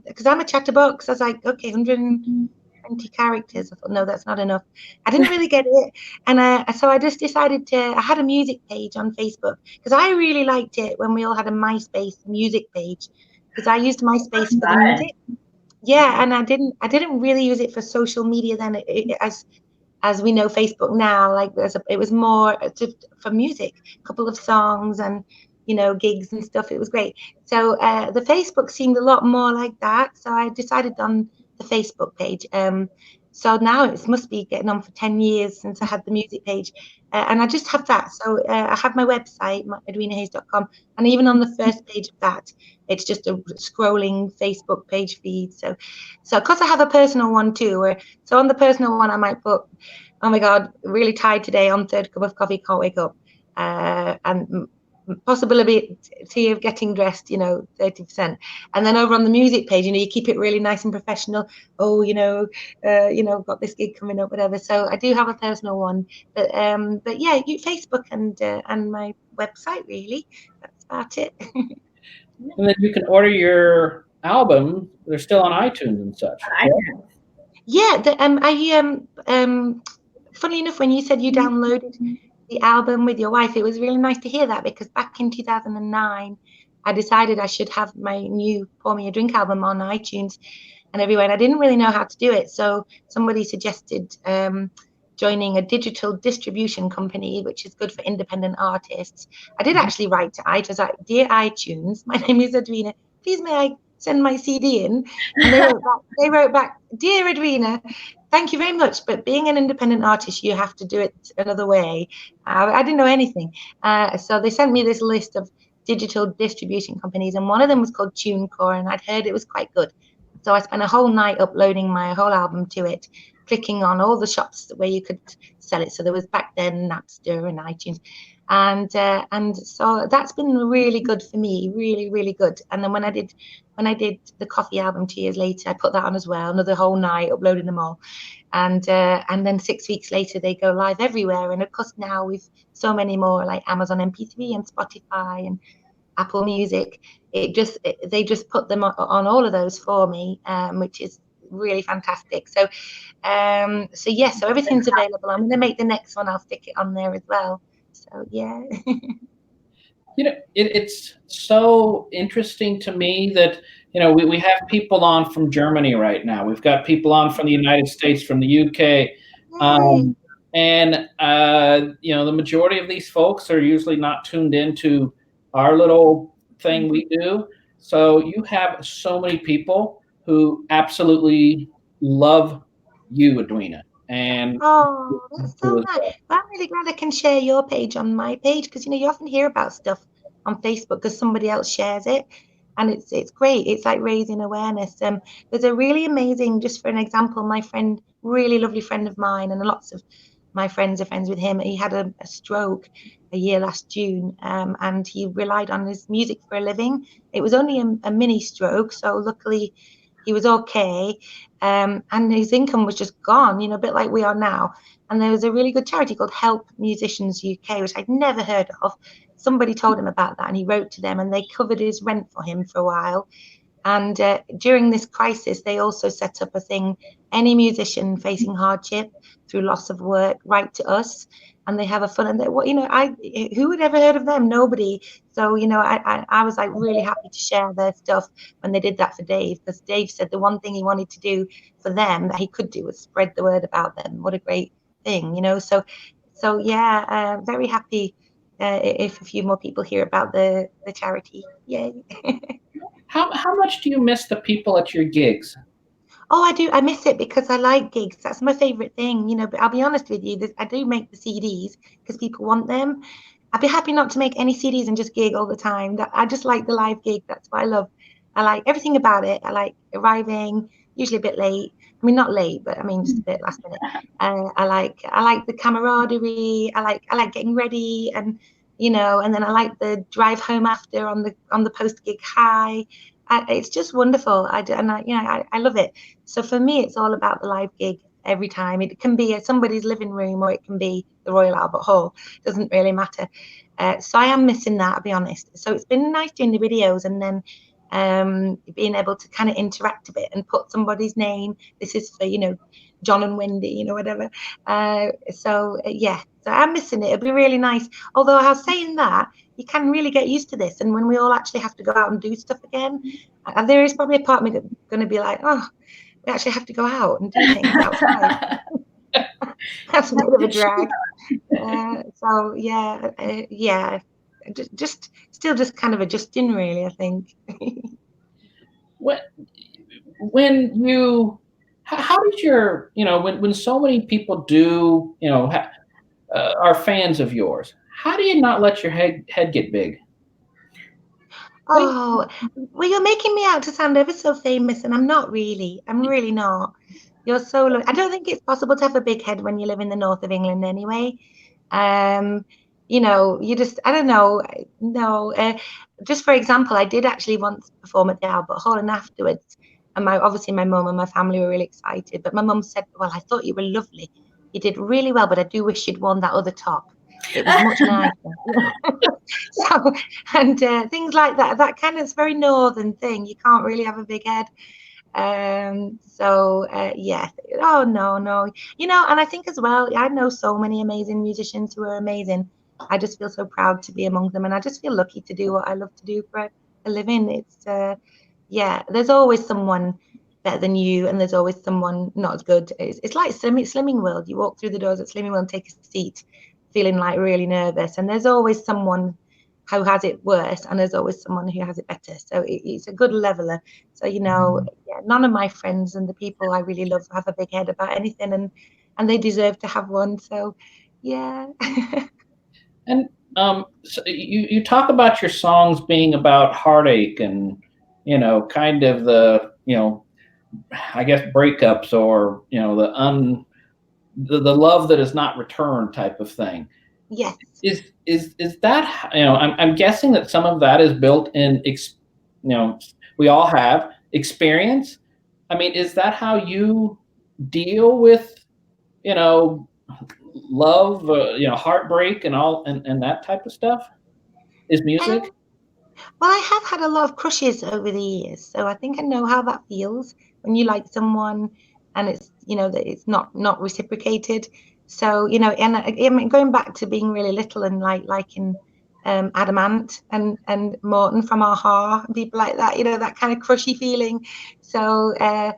because I'm a chatterbox. I was like, okay, 120 characters. I thought, no, that's not enough. I didn't really get it, and so I just decided I had a music page on Facebook because I really liked it when we all had a MySpace music page because I used MySpace for the music. Yeah, and I didn't really use it for social media then, as we know Facebook now. Like it was more for music, a couple of songs and gigs and stuff. It was great. So the Facebook seemed a lot more like that. So I decided on the Facebook page. So now it must be getting on for 10 years since I had the music page. And I just have that. So I have my website, edwinahayes.com, and even on the first page of that, it's just a scrolling Facebook page feed. So because I have a personal one too, so on the personal one I might put, oh my God, really tired today on third cup of coffee, can't wake up, and possibility of getting dressed, 30%. And then over on the music page, you keep it really nice and professional. Oh, got this gig coming up, whatever. So I do have a personal one, but yeah, Facebook and my website, really. That's about it. And then you can order your album. They're still on iTunes and such. Yeah, funnily enough, when you said you downloaded the album with your wife, it was really nice to hear that, because back in 2009, I decided I should have my new Pour Me a Drink album on iTunes and everywhere. And I didn't really know how to do it. So somebody suggested joining a digital distribution company, which is good for independent artists. I did actually write to iTunes, like, dear iTunes, my name is Edwina. Please may I send my CD in? And they wrote back, dear Edwina, thank you very much, but being an independent artist, you have to do it another way. I didn't know anything. So they sent me this list of digital distribution companies, and one of them was called TuneCore, and I'd heard it was quite good. So I spent a whole night uploading my whole album to it, clicking on all the shops where you could sell it. So there was back then Napster and iTunes. And so that's been really good for me, really, really good. And then when I did the coffee album 2 years later, I put that on as well, another whole night uploading them all. And then 6 weeks later, they go live everywhere. And of course, now with so many more, like Amazon MP3 and Spotify and Apple Music, they just put them on all of those for me, which is really fantastic. So so everything's available. I'm going to make the next one. I'll stick it on there as well. So yeah. It's so interesting to me that we have people on from Germany right now. We've got people on from the United States, from the UK, and the majority of these folks are usually not tuned into our little thing we do. So you have so many people who absolutely love you, Edwina. And oh, that's so nice. Well, I'm really glad I can share your page on my page, because you often hear about stuff on Facebook because somebody else shares it, and it's great. It's like raising awareness. There's a really amazing, just for an example, my friend, really lovely friend of mine, and lots of my friends are friends with him. He had a stroke a year last June, and he relied on his music for a living. It was only a mini stroke, so luckily he was okay, and his income was just gone, a bit like we are now. And there was a really good charity called Help Musicians UK, which I'd never heard of. Somebody told him about that, and he wrote to them, and they covered his rent for him for a while. And during this crisis, they also set up a thing: any musician facing hardship through loss of work, write to us, and they have a fun. And who would ever heard of them? Nobody. So I was like really happy to share their stuff when they did that for Dave, because Dave said the one thing he wanted to do for them that he could do was spread the word about them. What a great thing, So yeah, very happy if a few more people hear about the charity. Yay. How much do you miss the people at your gigs? Oh, I do. I miss it because I like gigs. That's my favorite thing, But I'll be honest with you, I do make the CDs because people want them. I'd be happy not to make any CDs and just gig all the time. I just like the live gig. That's what I love. I like everything about it. I like arriving, usually a bit late. I mean, not late, but I mean just a bit last minute. I like the camaraderie. I like getting ready, and and then I like the drive home after on the post gig high. It's just wonderful. I love it. So for me, it's all about the live gig every time. It can be at somebody's living room, or it can be the Royal Albert Hall. It doesn't really matter. So I am missing that, I'll be honest. So it's been nice doing the videos, and then being able to kind of interact a bit and put somebody's name. This is for John and Wendy, whatever. So yeah, So I'm missing it. It'd be really nice. Although I was saying that, you can really get used to this. And when we all actually have to go out and do stuff again, there is probably a part of me that's going to be like, oh, we actually have to go out and do things outside. That's a bit of a drag. So yeah, just still just kind of adjusting, really, I think. When you, how did your, when so many people do, are fans of yours, how do you not let your head get big? Oh, well, you're making me out to sound ever so famous, and I'm not really. I'm really not. You're so lucky. I don't think it's possible to have a big head when you live in the north of England anyway. You just, I don't know. No, just for example, I did actually once perform at the Albert Hall, and afterwards, and obviously my mum and my family were really excited. But my mum said, "Well, I thought you were lovely. You did really well, but I do wish you'd worn that other top. It was much nicer." So, and things like that. That kind of, it's a very northern thing. You can't really have a big head. Yeah. Oh no. And I think as well, I know so many amazing musicians who are amazing. I just feel so proud to be among them, and I just feel lucky to do what I love to do for a living. It's there's always someone better than you, and there's always someone not as good. It's like Slimming World. You walk through the doors at Slimming World and take a seat feeling like really nervous, and there's always someone who has it worse, and there's always someone who has it better. So it's a good leveler. So none of my friends and the people I really love have a big head about anything, and they deserve to have one. So yeah. And so you talk about your songs being about heartache and kind of the I guess breakups, or the love that is not returned type of thing. Yes. Is that, I'm guessing that some of that is built in, we all have experience. I mean, is that how you deal with, love, heartbreak and all, and that type of stuff? Is music? Well, I have had a lot of crushes over the years, so I think I know how that feels when you like someone and it's, that it's not reciprocated. So, and I mean, going back to being really little and liking Adamant and Morton from Aha and people like that, that kind of crushy feeling. So, I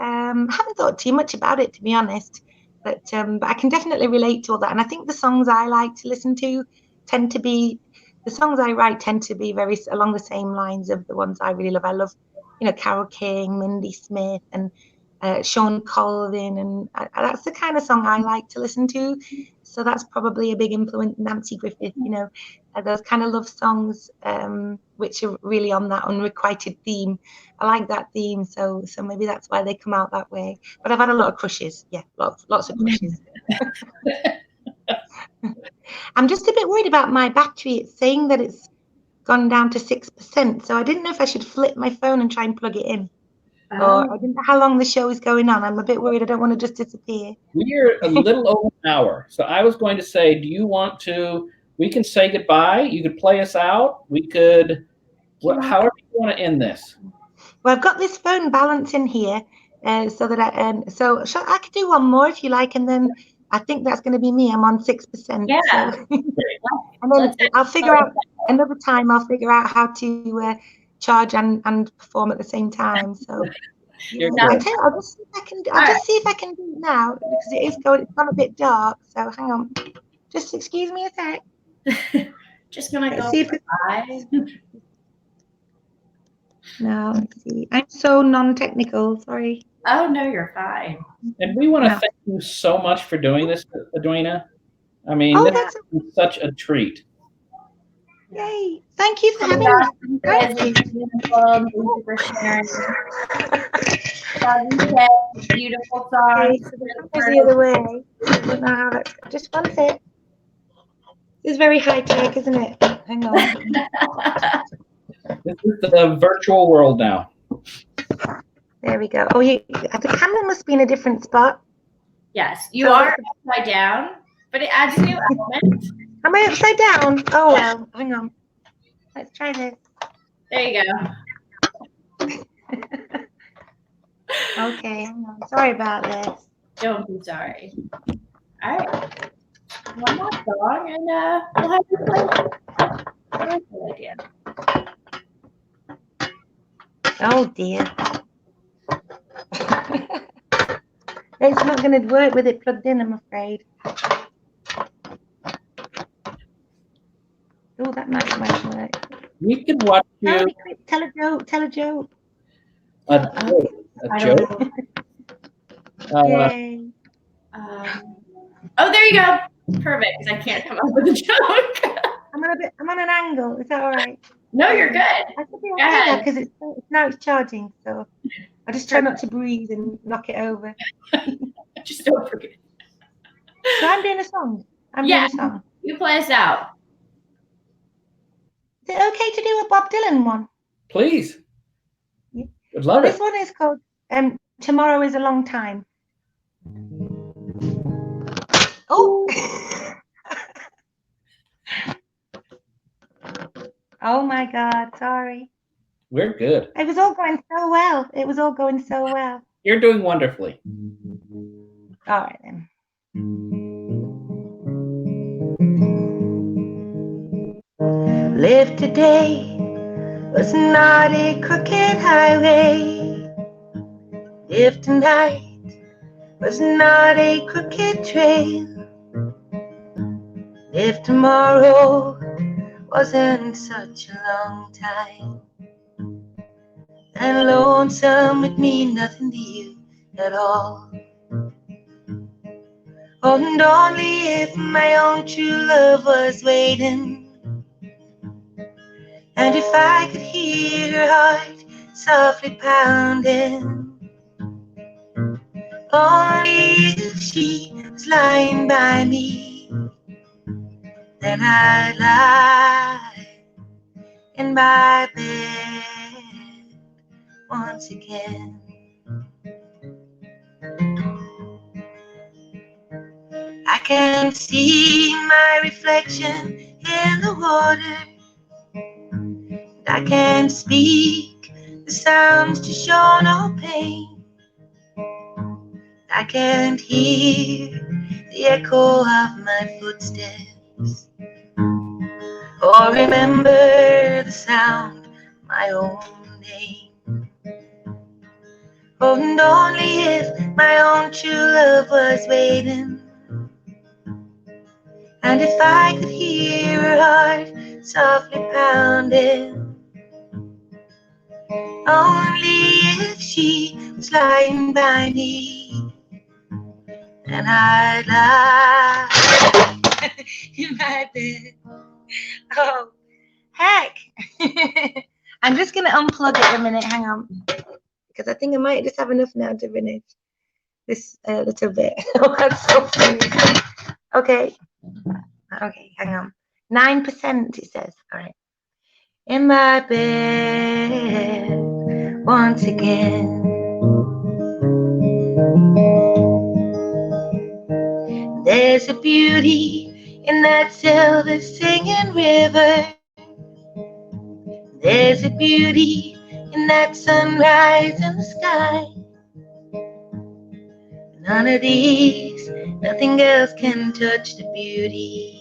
haven't thought too much about it, to be honest, but I can definitely relate to all that. And I think the songs I like to listen to the songs I write tend to be very along the same lines of the ones I really love. I love, Carole King, Mindy Smith, and Sean Colvin, and that's the kind of song I like to listen to. So that's probably a big influence. Nancy Griffith, those kind of love songs, which are really on that unrequited theme. I like that theme, so maybe that's why they come out that way. But I've had a lot of crushes. Yeah, lots of crushes. I'm just a bit worried about my battery. It's saying that it's gone down to 6%. So I didn't know if I should flip my phone and try and plug it in. Or I didn't know how long the show is going on. I'm a bit worried. I don't want to just disappear. We're a little over an hour. So I was going to say, do you want to, we can say goodbye. You could play us out. We could, however you want to end this. Well, I've got this phone balancing here so that I could do one more if you like. And then I think that's going to be me. I'm on 6%. Yeah. So. And then I'll figure out another time. I'll figure out how to charge and perform at the same time. So I'll just see if I can do it now, because it's gone a bit dark. So hang on. Just excuse me a sec. Just gonna go see No, let's see. I'm so non-technical. Sorry. Oh no, you're fine. And we want to thank you so much for doing this, Edwina. I mean, this is such a treat. Yay! Thank you for having me. Thank you for sharing. Beautiful song. The other way. I don't know how that's. Just one sec. It's very high tech, isn't it? Hang on. This is the virtual world now. There we go. Oh, the camera must be in a different spot. Yes, you are upside down, but it adds a new element. Am I upside down? Oh, well, hang on. Let's try this. There you go. Okay, hang on. Sorry about this. Don't be sorry. All right. one more song, and we'll have you play. I like that idea. Oh dear. It's not going to work with it plugged in, I'm afraid. Oh, that might work. We could watch you. Oh, quick, tell a joke. Tell a joke. A joke? Yay. Oh, there you go. Perfect. Because I can't come up with a joke. I'm on an angle. Is that all right? No, you're good. I could be on because now it's charging. So I just try not to breathe and knock it over. Just don't forget. So I'm doing a song. Doing a song. You play us out. Is it okay to do a Bob Dylan one? Please. Yeah. Would love it. This one is called Tomorrow is a Long Time. Oh. Oh my God, sorry. We're good. It was all going so well. You're doing wonderfully. All right then. Live today was not a crooked highway. Live tonight was not a crooked trail. Live tomorrow wasn't such a long time. And lonesome would mean nothing to you at all. And only if my own true love was waiting, and if I could hear her heart softly pounding, only if she was lying by me, then I'd lie in my bed once again. I can see my reflection in the water. I can't speak the sounds to show no pain. I can't hear the echo of my footsteps, or remember the sound of my own name. Oh, and only if my own true love was waiting, and if I could hear her heart softly pounding, only if she was lying by me, then I'd lie in my bed. Oh, heck. I'm just going to unplug it a minute. Hang on. Because I think I might just have enough now to finish this little bit. Oh, that's so funny. Okay. Okay, hang on. 9% it says. All right. In my bed once again. There's a beauty in that silver singing river. There's a beauty in that sunrise in the sky. None of these, nothing else can touch the beauty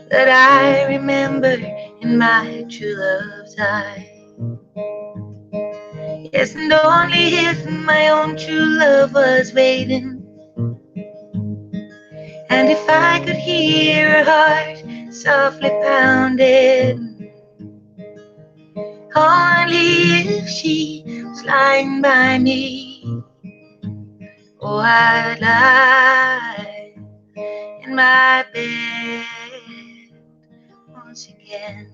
that I remember in my true love's eye. Yes, and only if my own true love was waiting, and if I could hear her heart softly pounding, only if she was lying by me, oh, I'd lie in my bed once again.